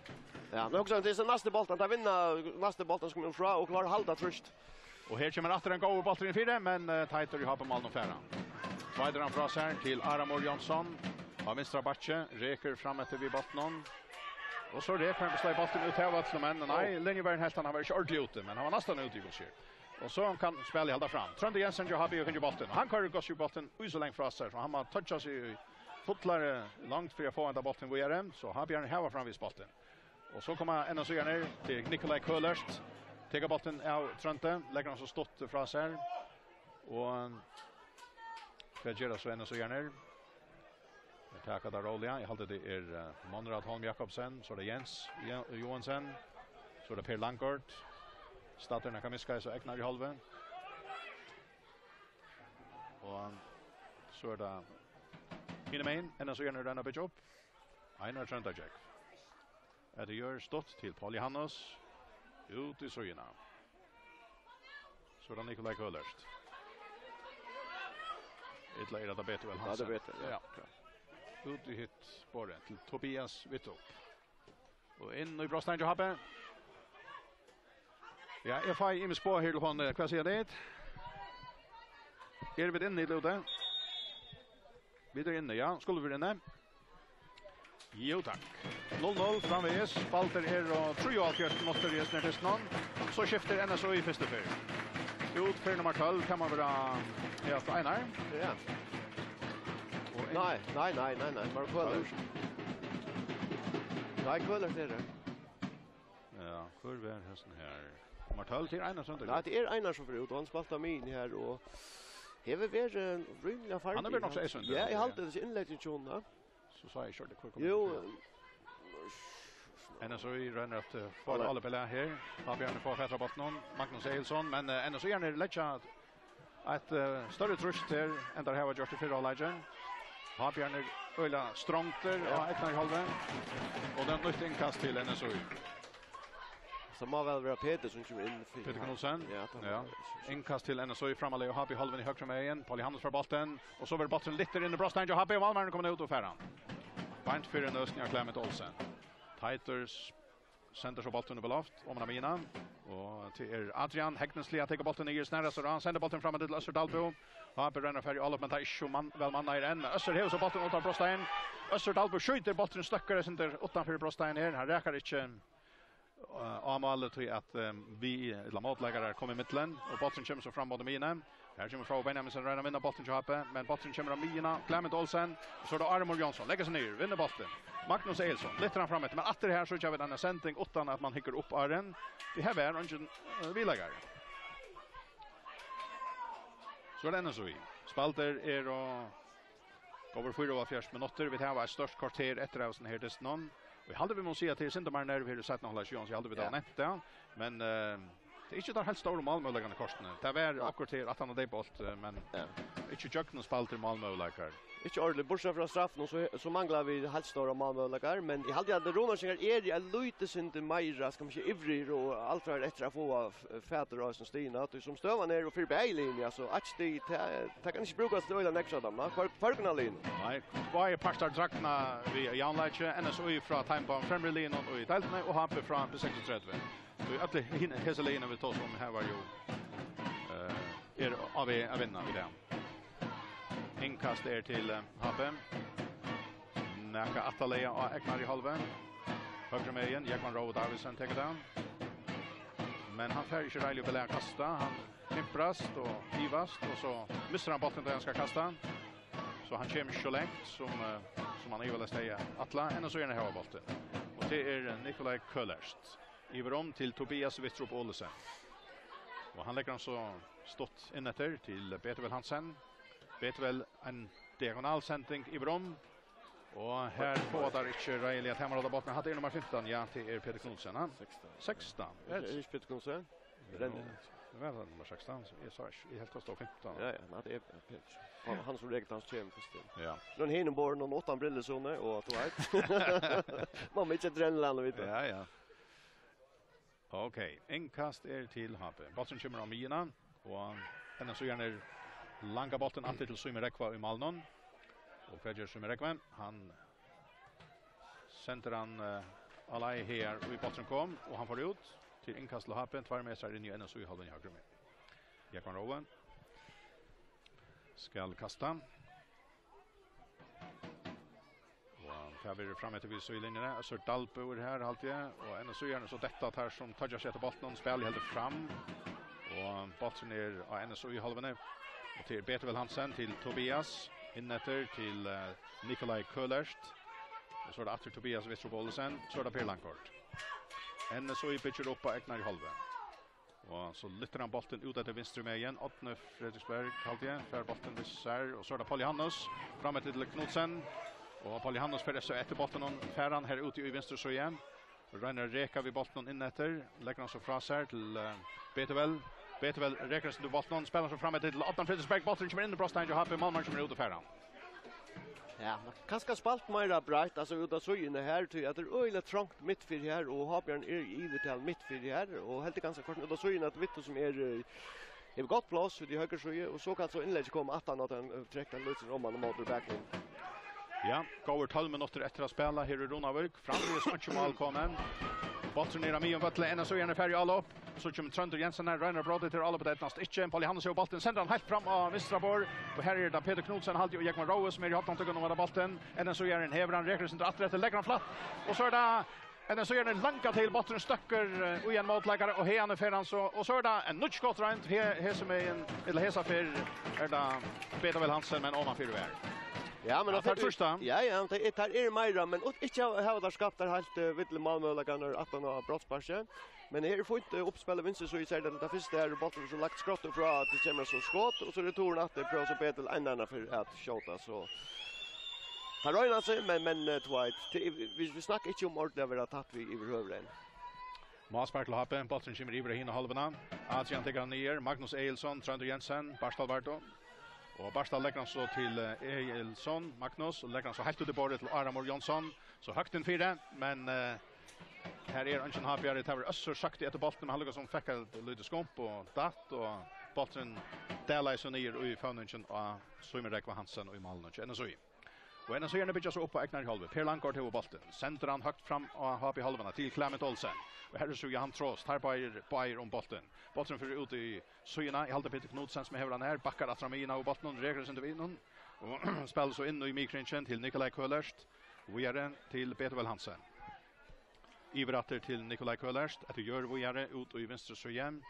Ja, men också det är nästa bollen att vinna nästa bollen som kommer fra och klara halda först. Och här kommer åter en go bollen i fyra men Tighter ju har på mål och färra. Svider han fra sig till Aramor Jansson. Har vänstra backe, reker fram efter vid bollen. Och så reker han på slå bollen ut här till men nej, Linjeberg helt han har varit ordentligt ute men han var nästan ute i kurs. Och så han kan spela hålla fram. Trönde Jensen ju har ju kan ju bollen. Han kör gå ju bollen ut så långt fra sig så han har touchat sig fotlare långt för att få den bollen vidare så har Björn här fram vid bollen. Och så kommer NSO ner till Nikolaj Köllerst. Tar bollen av Trönte, lägger han så stått fra sig. Och Fredgera så NSO ner. Jag tar där Rolja. Jag hade det är Monrad Holm Jakobsen, så det Jens Johansson, så det Per Langkort. Starterna kan miska så ägnar i halva. Och så är det Hinemain, NSO ner den upp. Einar Tröntajek. Det gör stått till Paul Johannes ut i söjorna. Så är det Nikolaj Köllerst. Ett läger att det bättre väl Hansen. Ja, det bättre. Ja. Ut i hit spåret till Tobias Wittrup. Och in i Brosstein och Happe. Ja, FI i med spår här till hon. Vad säger det? Är vi inne i Lode? Vi är inne, ja. Skulle vi inne? Jo tack. 0-0 framvägs. Balter är och tror jag att Hjörten måste resa ner till någon. Så skiftar NSO i första för. Ut för nummer 12 kan man vara helt Einar. Ja. Nej. Bara Köller. Nej, Köller är det. Ja, för är hösten här. Nummer 12 till Einar sånt. Ja, det är Einar som förut och han spaltar min här och hever väl rymliga fart. Han är väl också är sånt. Ja, jag har alltid inledningen då. Så sa jag körde kvar. Jo. NSOI ränner att få alla spela här. Fabian får fätra bort någon. Magnus Eilsson. Men NSOI är lägga ett större trust här än där här var gjort i förra lagen. Fabian är öla strångter och ett i halva. Och den nytt inkast till NSOI. Så må väl vara Peter som kommer in för Peter Knudsen. Ja. Inkast till NSOI framåt och Happy halven i högra med igen. Paul Johannes för bollen och så vill bollen lite in i Brosstein och Happy och Malmö kommer ut och färran. Bant för en ösning av Clement Olsen. Tighters sänder så bollen på loft om man mina och till Adrian Häcknesli att ta bollen ner snära så han sänder bollen framåt till Österdalbo. Happy ränner för all men tar man väl man där än. Öster hus och bollen åt Brosstein. Österdalbo skjuter bollen stöckare center utanför Brosstein här. Han räcker inte Amal tror att vi motläggare kommer i mitten och bollen kommer så fram mot mina. Här kommer från Benjamin som ränner vinna bollen till Happe men bollen kommer av mina Clement Olsen så då Armor Jansson lägger sig ner vinner bollen. Magnus Eilsson lyfter han framåt men efter det här så kör vi den sändning utan att man hickar upp Arren. Det här är ingen viläggare. Så är det så vi. Spalter är och över 4 minuter vi tar ett störst kvarter efter av sån här desnon. Vi hade vi måste se till Sintermar när vi har sett några relationer så hade vi då nämnt det men det är inte där helt stora målmöjligheterna kosten. Det var akkurat till att han hade bolt men inte Jöknen spalter målmöjligheter Ikke ordentlig, bortsett fra straffen, så mangler vi helt store målmøllager, men jeg hadde at Ronarsinger er lite synd meira, skal man ikke ivrig og alt for etter å få fæter og som stina, som støvan er og fyr linje, så at det kan ikke brukes til øyne ekstra dem, fargen av linje. Nei, bare parstar drakna vi Jan Leitje, NSOI fra Timebomb, fremre linjen og i deltene, og Hampe fra P36. Så alle hese linjen vi tås om her var jo av vinna i det. Inkast til Hampe. Näka Atalea och Eknar i halven. Högre med igen, Jackman Rowe Davidson tar det. Men han får inte rejligt att kasta. Han himprast och ivast och så missar han bollen där han ska kasta. Så han kommer så långt som han vill säga Atla ännu så gärna har bollen. Och det är Nikolaj Köllerst. Iver om till Tobias Wistrup Olsen. Och han lägger han så stått innetter till Betevel Hansen. Betevel en diagonalsändning iver om. Och här får där inte rejligt att hemma bort men hade nummer 15 ja till Peter Knudsen. 16. Är det Peter Knudsen? Det var nummer 16 så är så är helt att stå 15. Ja, men det är han som regel hans tjän först. Ja. Någon hinneborn och 8 brillezone och att vet. Man vet inte dränland och vet. Ja. Okej, inkast till Hape. Bollen kommer av Mina och den så gärna långa bollen alltid till Summer Rekva i Malnon. Och Fredrik Summer Rekva, han sänder han Alai här och i bollen kom och han får ut till inkast till Hape, 2 meter in i NSU i halvan i höger med. Jackman Rowan skall kasta. Här blir det fram till vid linjerna. Så Dalpe ur här alltid och NSU gärna så detta här som touchar sig till bollen spelar helt fram. Och bollen är av NSU i halvan och till Betevel Hansen till Tobias innetter till Nikolaj Köllerst. Och så är det efter Tobias Wistrup Olsen så är det Per Langkort. NSU pitcher upp på Eknar i halvan. Och så lyfter han bollen ut efter vänster med igen. Åtne Fredriksberg alltid för bollen dessär och så är det Pauli Hannes fram till Knudsen. Och Pauli Hannes för så efter bollen färran här ute i vänster så igen. Rönner reka vid bollen innetter. Lägger han så fra sig till Betevel. Betevel räknar sig till bollen. Spelar så fram till Åtne Fredriksberg. Bollen kommer in i Brostein och Happe. Malmö kommer ut och färran. Ja, kanske spalt mera bright alltså ut av så inne här till att det är öle trångt mitt för här och Habjörn är i till mitt för här och helt ganska kort ut av så inne att Vittu som är gott plats i höger så och så kan så inlägg komma att han att den träckar lite om man mot backen. Ja, går 12 minuter efter att spela här i Ronavik. Framvis matchen välkommen. Bollen ner med Vatle ända så gärna färdig alla upp. Så kommer Trønder Jensen här Reiner Brode till alla på det nästa. Inte Pauli Hannes och bollen sänder han helt fram av Vistraborg. Och här är det Peter Knudsen halvt och Jackman Rowe som är i hatten till att bollen. Ända så gärna Hevran räcker sin att rätt lägger han flatt. Och så är det ända så gärna långa till bollen stöcker och igen motläggare och här för han så och så är det en nutchskott runt här som är en eller hesa för är det Betevel Hansen men ovanför det är. Ja, men det första. Ja, det är mera men inte ha där skapat helt vill Malmölagarna att han har brottsparsen. Men här får inte uppspela vinster så i sig det första är bollen så lagt skott och från att det kommer så skott och så det torn att det prövar så Betel ända för att skjuta så. Han rör sig men Dwight vi snackar inte om ordentligt över att vi i hövren. Maspark till Happe, bollen kommer i hin och halvorna. Adrian Tegran ner, Magnus Eilsson, Trønder Jensen, Barstal Barto. Och Barstal lägger han så till Eilsson, Magnus och lägger han så helt ut i bordet till Aramor Jonsson. Så högt in 4 men här är Anchen Habjär det har össor sagt efter bollen med Halga som fick lite skomp och datt och bollen delar så ner och i fönningen och Summer Rekva Hansen och i Malmö och så i. Och en så gärna bygger så upp på Eknar i halva. Per Langkort över bollen. Center han högt fram och har i halvorna till Clement Olsen. Och här så han Trost här på om bollen. Bollen för ut i Söjna i halva Peter Knudsen som hävrar här backar att Ramina och bollen regler inte vinner. Och spelar så in i mikrinchen till Nikolaj Köllerst. Vidare till Betevel Hansen. Ivratter till Nikolaj Köllerst att gör vidare ut och i vänster så igen.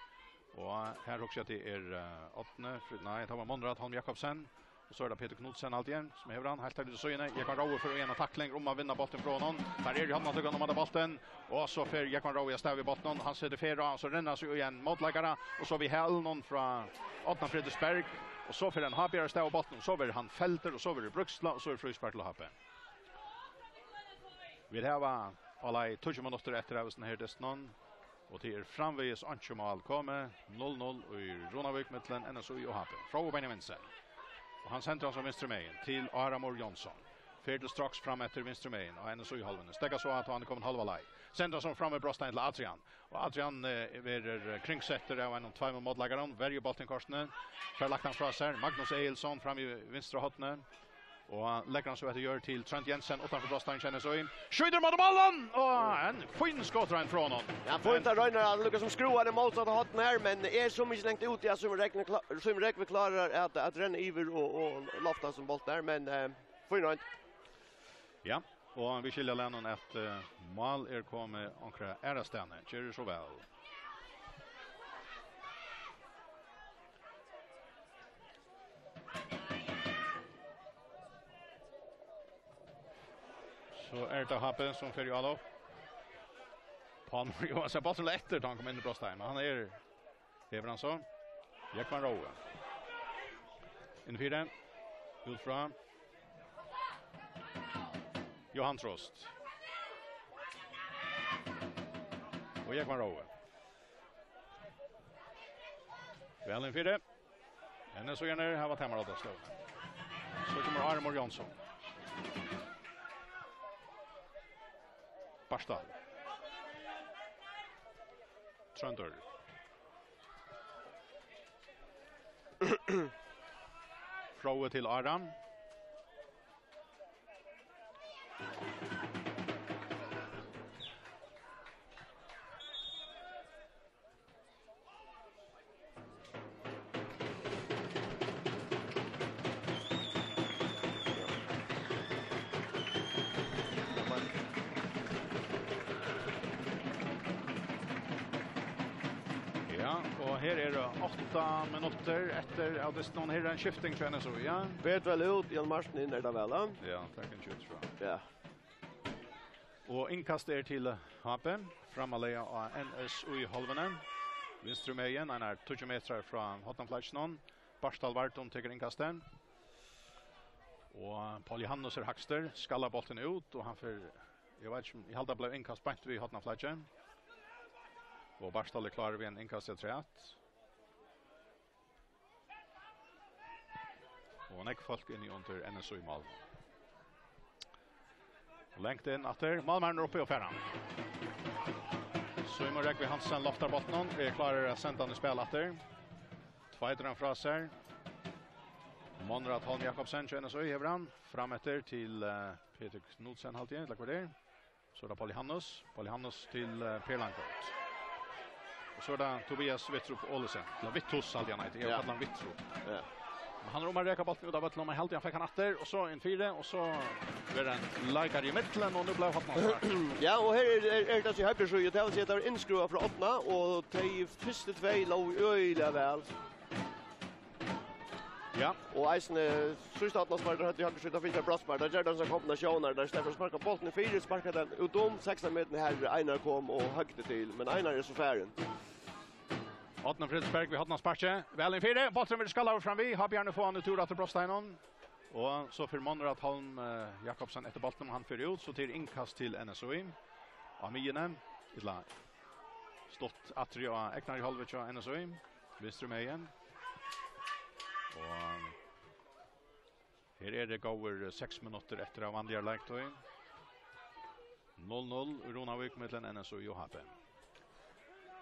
Och här också att det är åttne nej det var Monrad Holm Jakobsen. Och så är det Peter Knudsen allt igen som hävrar han helt till så inne. Jackman Rowe för en tackling om att vinna bollen från honom. Där är det han att gå om bollen och så för Jackman Rowe stäv i bollen. Han sätter färra så ränner sig igen motläggare och så vi häll någon från Åtne Fredriksberg och så för en Habjär stäv bollen så vill han fälter och så vill Bruksla och så är Frysberg till Happe. Vi har alla i 20 minuter efter av den här testen och till framvägs Anchumal kommer 0-0 i Ronavik mellan NSU och Happe. Fråga Benjaminsen. Och han sänder han som vänstermejen till Aramor Jonsson. Färd strax fram efter vänstermejen och en så i halvan. Stäcka så att han kommer halva lej. Sänder som fram med Brostein till Adrian. Och Adrian är kringsätter av en två modlagaren. Värje bollen korsne. För lagt han från sig. Magnus Eilsson fram i vänstra hotne. Och han lägger han så att det gör till Trent Jensen utanför Brostein känner så in. Skjuter mot bollen och en fin skott från honom. Ja, får inte Ragnar att lyckas som skruvar det motsatta hotne här, men är så mycket längt ut i som räknar klarar att ränna iver och lofta som boll där, men får ju inte. Ja, och vi skiljer Lennon att mål är kommit omkring Ärastene. Gör det så väl. Så är det Happe som för alla. Palmer Johansson bara så lätt att han kommer in i Brostein, men han är Evransson. Jackman Rowe. In fyra. Ut fram. Johan Trost. Och Jackman Rowe. Väl in fyra. En så gärna har varit hemma att slå. Så kommer Aramor Jonsson. Barstal. Tröndor. Fråga till Aram. Och här är det 8 minuter efter att det någon här en skifting tror jag så ja. Vet väl ut Jan Marsten in där väl. Ja, tack en skjuts fram. Ja. Och inkast är till Hapen framalega och NS i halvan. Vinstrumejen han är 20 meter från Hottenflatchnon. Barstal Varton tar inkasten. Och Paul Johannes Hackster skallar bollen ut och han för jag vet inte i halda blev inkast bänt vid Hottenflatchen. Och Barstal är klar vid en inkast till 3-1. Och näck folk in i under NSO i Malmö. Längt in efter Malmö uppe och färran. Så imorgon Räkvi Hansen loftar botten. Är klar att sända i spel efter. Tvådran från sig. Monrad Holm Jakobsen känner så i Hebran. Fram efter till Peter Knudsen halvtid. Tack för det. Så då Paul Johannes till Per Langkort. Och så där Tobias Wittrup Olsen. Eller Vittus alltid han heter. Jag kallar han Wittrup. Ja. Han romar räka bollen ut av att lomma helt han fick han åter och så en 4 och så blir det en lagare i mitten och nu blev han fast. Ja, och här är det så här så jag vill säga att inskruva från 8 och de första 2 låg öliga väl. Ja, och Eisen sista att sparkar hade jag skjutit för Brasbar där Jordan som kombinationer där Stefan sparkar bollen i 4 sparkar den utom 16 meter här Einar kom och högte till men Einar är så färren. Atna Fredsberg vi hade någon sparke. Väl in 4. Bollen vill skalla fram vi. Har Bjarne få han tur att Brosteinon. Och så för Monrad Holm Jakobsen efter bollen han för ut så till inkast till NSOI. Aminen illa. Stått Atria Eknar i halvvägs och NSOI. Visst med igen. Och här är det går 6 minuter efter av andra lägtoy. 0-0 Ronavik mellan NSOI och Hapen.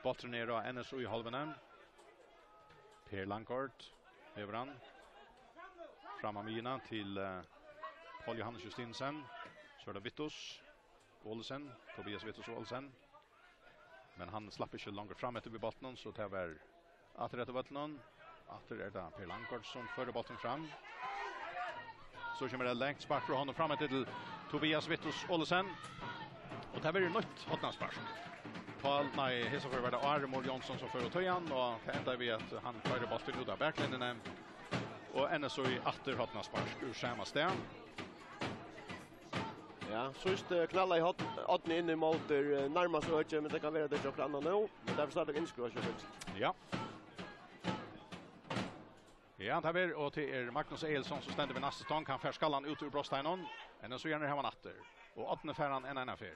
Bollen ner av NSO i halvan. Per Langkort Evran. Framma mina till Paul Johannes Justinsen. Så är det Vittus Olsen, Tobias Vittus Olsen. Men han slapp inte långt fram efter vid bollen så det var att rätta bollen. Att det är där Per Langkort som förde bollen fram. Så kommer det längt spark från honom fram till Tobias Vittus Olsen. Och det var ju nytt hotnarspark. Paul nej hesa för var det Aramor Jonsson som för tojan och det ända vi att han tar bollen ut av backlinjen och NSO i åter hotna spark ur samma sten. Ja, sist knalla i hot in i mot närmast öke men det kan vara det jag planerar nu men därför startar inskruva så Ja. Ja, det var och till Magnus Eilsson så ständer vi nästa stång kan förskallan ut ur Brosteinon. NSO gärna har man åter och åttne färran en affär.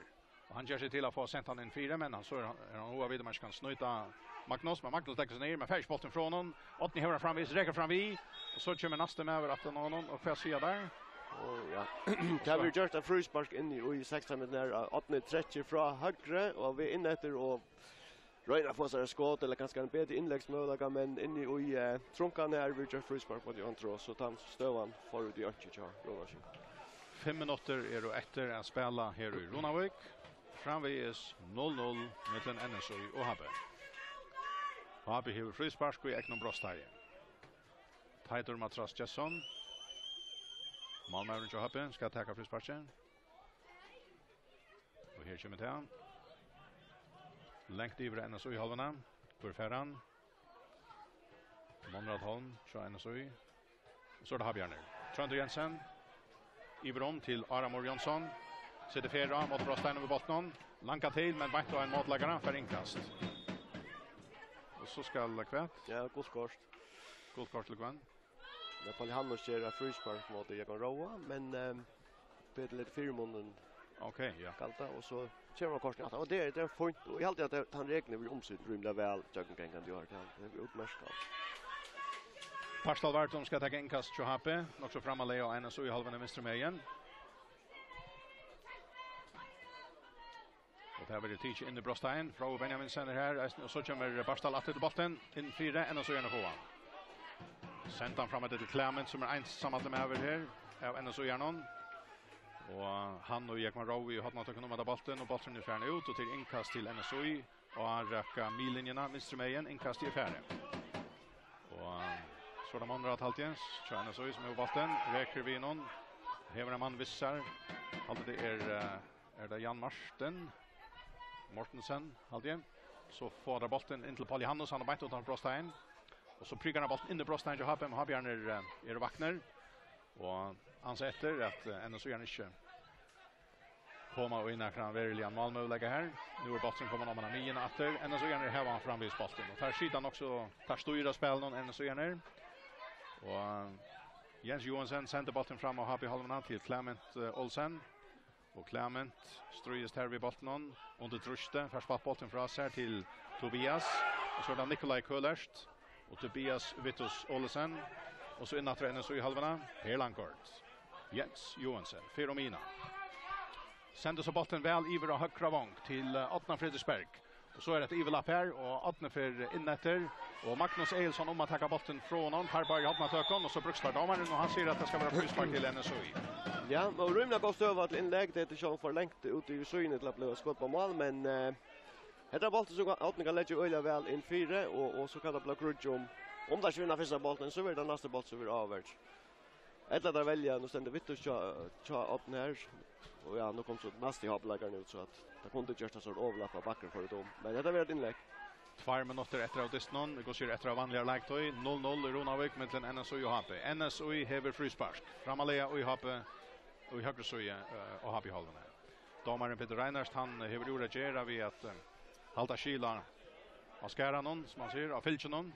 Han gör sig till att få sent han in 4 men han så är han oavvid man kan snuta Magnus men Magnus lägger sig ner med färgsbollen från honom. Åtni höra framvis räcker fram vi och så kommer nästa med över att någon och får se där. Ja. Kan vi just en frispark in i 16 minuter 8:30 från högre och vi in efter och Röjna får sig skott eller kanske en bättre inläggsmöjlighet men in i trunkan är vi just frispark på Johan Tross så tar stövan för ut i Öntjö. 5 minuter är då efter att spela här i Ronavik. Framvis 0-0 mellan NSOI och Habbe. Habbe har frispark i Eknon Brostai. Tider Matras Jesson. Malmö och Habbe ska ta frisparken. Och här kommer det. Längt över NSOI halvarna. För färran. Monrad Holm kör NSOI. Så är det Habbe nu. Trönder Jensen. Ibrom till Aramor Jonsson. Sätter fjärra mot Brostein över botten. Lanka till men bättre en motläggare för inkast. Och så ska Kvätt. Ja, godskort. Godskort till Kvätt. Det är Paul Hannos ger frispark mot Jakob Roa men Peter lite firmonen. Okej, ja. Kalta och så kör man korsen och det är fint och jag alltid att han räknar vi omsyn rymda väl jag kan göra det. Det är utmärkt. Parstal Vartum ska ta inkast 20 HP. Också framåt och NSO i halvan av Mr. Mejen. Och där blir det tidigt in i Brostein. Från Benjamin Sender här. Och så kommer Parstal att till bollen. In 4. NSO gärna på. Sent han framåt till Clement som är ensam med över här. Av NSO gärna. Och han och Jakob Rowe har något att kunna med bollen. Och bollen är färdig ut. Och till inkast till NSO. Och han räcker millinjerna. Mr. Mejen inkast i färdig. Och så där Monrad Haltjens, China så som är bollen, räcker vi någon. Häver en man vissar. Allt det är det Jan Mortensen Haltjen. Så får där bollen in till Paul Johannes han har bänt åt Brostein. Och så prickar han bollen in i Brostein och har Björn är vaknar. Och han säger att NSO gärna inte komma och innan kan verkligen Malmö lägga här. Nu är bollen kommer om man har 9 efter. NSO gärna här var framvis bollen. Och tar sidan också tar styra spel någon NSO gärna. Och Jens Johansson sänder bollen fram och har i halvan till Clement Olsen. Och Clement ströjes här vid bollen under truste. Först på bollen från oss här till Tobias. Och så är det Nikolaj Köllerst. Och Tobias Vittus Olsen. Och så innan tränar så i halvan. Per Lankort. Jens Johansson. Feromina. Sänder så bollen väl iver och högra vång till Atna Fredriksberg. Och så är det ett Ivelapp här och Atne för innetter. Och Magnus Eilsson om att ta bollen från honom. Här bara Atna tökon och så brukslar domaren och han säger att det ska vara frispark till NSOI. Ja, och Rymna går stöva till inlägg. Det är inte så för längt ut i synet till att bli skott på mål. Men det är bollen som Atne kan lägga öliga väl in 4 och så kan det bli grudge om där vinner första bollen så blir det nästa boll så blir avvärd. Ett där välja nu ständer Vittus tja Atne här. Och ja, nu kom så nästa hoppläggaren ut så att det kunde inte göra så överlappa backen för dem. Men det har varit inlägg. 2 minuter efter av Disnon. Vi går sig efter av vanliga lägtøy. 0-0 i Ronavik mellan NSOI och HP. NSOI hever frispark. Framalea och i HP och i högre söje och HP i halvan. Domaren Peter Reinhardt han hever gjort att göra vid att halta kyla av skäranon som man ser av Filchenon.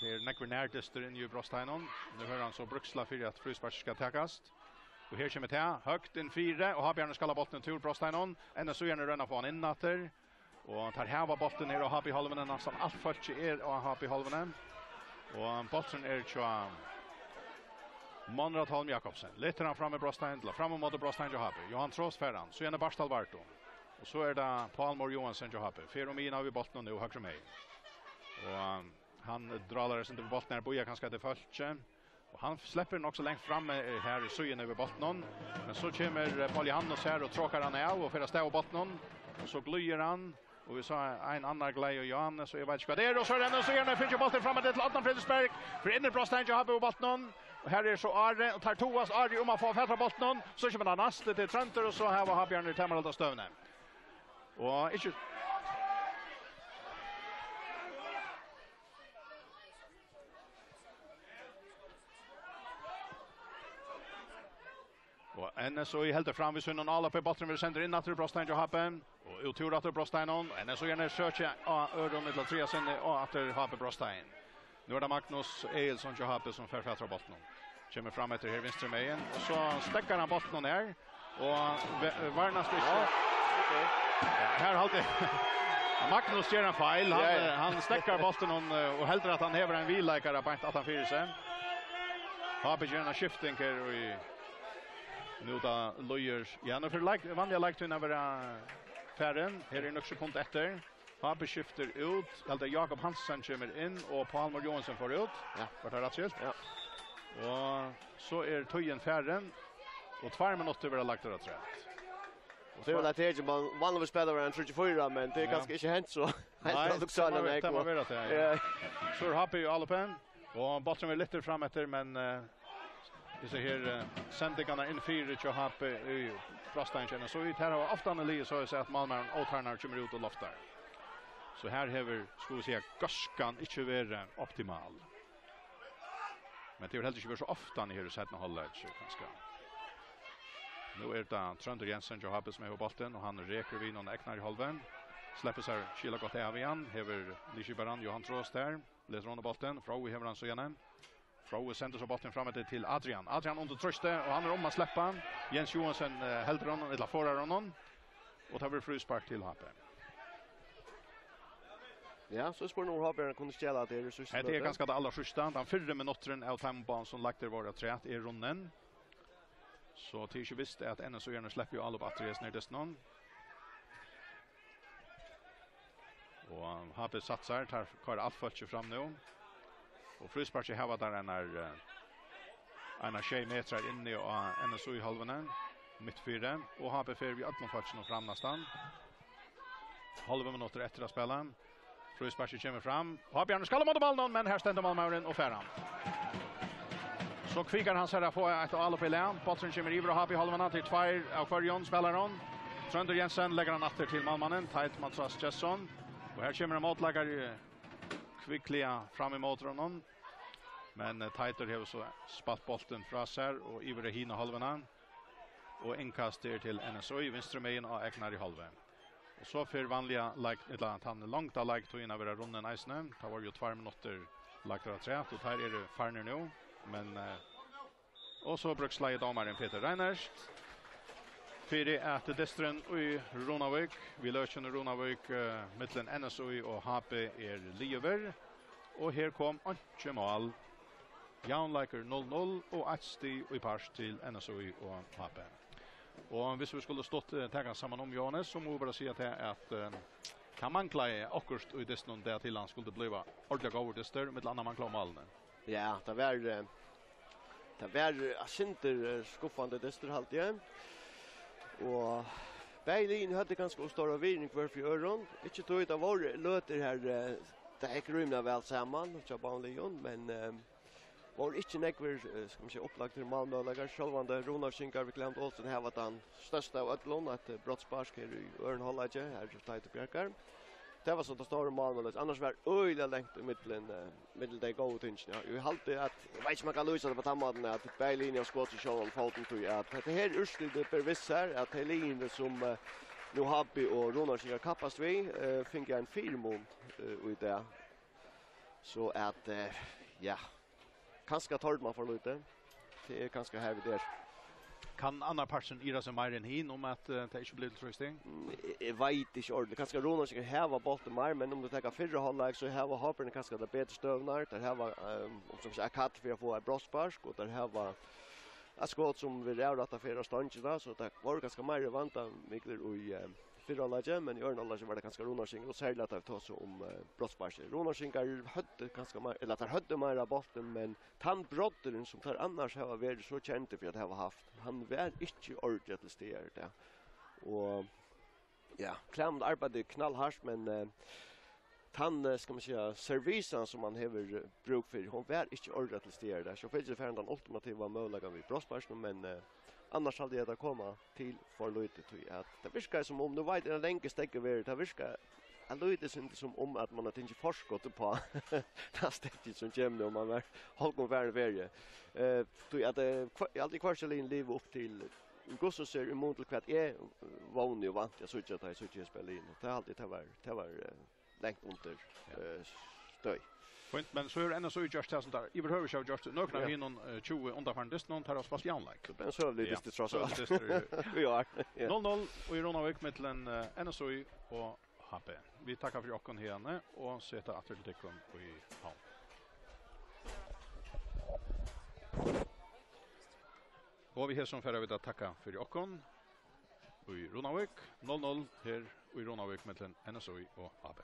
Det är nekver närdister in i Brosteinon. Nu hör han så bruksla för att frispark ska täckas. Och här kommer det högt in 4 och har Björn skalla bollen till Brosteinon. NSO gärna rönna på han innatter. Och tar här var bollen ner och har i halvan nästan allt fölkt är och har i halvan. Och bollen är ju Monrad Holm Jakobsen. Letter han fram med Brostein till fram mot Brostein Johabe. Johan Tross Ferran. Så gärna Barstal Varto. Och så är det Palmor Johansson Johabe. Feromina har vi bollen nu högre med. Och han drar sig inte på bollen här Boja kanske det fölkt. Och han släpper den också längst fram här i synen över botten. Men så kommer Paul Johannes här och tråkar han av och för att stå botten. Och så glyr han. Och vi sa en annan glädje och Johannes så jag vet inte vad det är. Och så är det så gärna finns ju bollen framåt till Adnan Fredriksberg. För inne Brostein jag har på botten. Och här är så Arne och tar Toas Arne om att få fälla bollen. Så kommer han nästa till Trenter och så här var Björn i Temeralda Stövne. Och inte och NSOI helt fram vid Sunnon alla på bollen vill sända in till Brostein Johaben och uttur att Brosteinon NSOI gärna söker öron till 3 sen och att Johaben Brostein. Nu är det Magnus Eilsson Johaben som för fälla bollen. Kommer fram efter här vänster mejen och så stäcker han bollen ner och varnas Okej. Här alltid Magnus gör en fel. Han stäcker bollen och heldur att han häver en villäkare på att han fyrer sig. Har gör en skifting här och nu då Loyer. Ja, nu för vanliga lagtunna vara färden. Här är nog sekund efter. Har skifter ut. Alltså Jakob Hansen kommer in och Palmer Johansson får ut. Ja, vart det rätt skilt? Ja. Och så är Töjen färden och 2 minuter vill ha lagt det rätt. Det var det ju man vanliga spelare än 34 men det är ganska inte hänt så. Nej, det också alla det var det. Ja. Så har ju alla pen och bollen är lite fram efter men vi ser här sändningarna in 4 och har i Froststein så ut här har ofta analys så att Malmö åternar kommer ut och loftar. Så här häver skulle vi säga gaskan inte vara optimal. Men det är helt inte så ofta ni hör sätta hålla ganska. Nu är det Trönder Jensen som har som är på bollen och han räcker vid någon äknar i halvan. Släpper sig Kila gott av igen. Häver Lishi Baran Johan Trost där. Letar hon bollen. Frau häver han så igen. Frau sänder så bollen framåt till Adrian. Adrian under tröste och han är om att släppa. Jens Johansson helt honom eller förar honom. Och tar vi frispark till Hape. Ja, så spår nog Hape kunde ställa det resurser. Det är ganska det allra första. Den 4 minuten av femban som lagt det var trät är runden. Så till ju visst att NSO gärna släpper ju alla batterier ner dess någon. Och Hape satsar tar kvar allt följer fram nu. Och frispark i hava där en 6 meter inne och NSO i halvan mitt fyra och Hape för vi öppnar följer fram nästan. Halva minuter efter att spela. Frispark kommer fram. Hape gärna skalla mot bollen men här ständer Malmören och färran. Så kvickar han sig få ett all på län. Bollen kommer över och Hape i halvan till 2 av Kvarjon spelar hon. Trönder Jensen lägger han åter till Malmannen. Tight Matras Jesson. Och här kommer en motläggare kvickliga fram emot honom. Men Tighter har så spatt bollen från sig och Iver Hina halvan. Och inkast till NSO i vänstermejen och ägnar i halvan. Och så för vanliga att han långt har lagt in över runden Eisne. Det var ju 2 minuter lagt det trät och här är det farner nu. Men och så brukslejer domaren Peter Reiners. För att destren i Ronavik, vi löser Ronavik mellan NSO och HP är Liever. Och här kom inte mål. Jan Liker 0-0 och Atsti i pars till NSO och HP. Och hvis vi skulle stått tagga samman om Johannes så må vi bara säga att kan man klara akkurat i destren där till han skulle bli ordentligt över dester med andra man klarar malen. Ja, det var synter skuffande dester halt igen. Och Berlin hade ganska stora vinning för öron. Inte tog det var löter här det är rymna väl samman så Leon men var inte nekver ska man säga upplagt till Malmö lägger självande Ronar Sinkar vi glömt Olsen här var han största av Ötlon att brottsparsker i Örnhållage här tajt och bjärkar. Det var så det står Malmö annars var öjla längt i mitten det go things ja. Jag hade att vet man kan lösa det på tammaden att Berlin och skott i sjön foten tog att det här urslutet bevisar att Helin som nu Happy och Ronar Sinkar kappast vi fick en 4 mål ut där. Så att ja kanske tord man får lite. Det är ganska här vid där. Kan andra parten ira sig mer än hin om att det inte blir trösting? Jag vet inte ordentligt. Kanske Ronar ska häva bollen mer men om du tar förra halvlek så häva Harpen kanske det bättre stövnar. Där här var som sagt katt för att få en brospark och där här var ett skott som vi räddade för stången så det var ganska mer vanta Mikler och fyra lager men i Örnhållage var det ganska Ronar Sinkar och särskilt att ta så om brottspark. Ronar Sinkar hade ganska mer eller tar hade mer bollen men tandbrotteren som tar annars har varit så känt för att ha haft han var inte ordentligt stär där. Och ja, klämd arbetade knallhårt men han ska man säga servicen som man har bruk för hon var inte ordentligt stär där. Så finns det för den ultimativa möjligheten vid brottspark men annars hade jag det komma till för lite till att det viskar som om du vet en länge stäcker vi det viskar alltså inte som om att man har tänkt forskott på det stäcket som kommer om man var halkom värre värre så att alltid kvarselin liv upp till Gosso ser emot till kvart är vanlig och vant jag så att jag spelar in det alltid det var längt under stöj Fint, men så är det ändå så just det som där. I behöver ju just några av hinnon 20 undanfärd dist någon tar oss fast Janlik. Så den så blir det trots allt. Vi Ja. har. 0-0 och i Ronavik mellan NSOI och HP. Vi tackar för okken henne och sätter Atletikum i hamn. Och vi har som förra vid att tacka för okken i Ronavik. 0-0 här i Ronavik mellan NSOI och HP.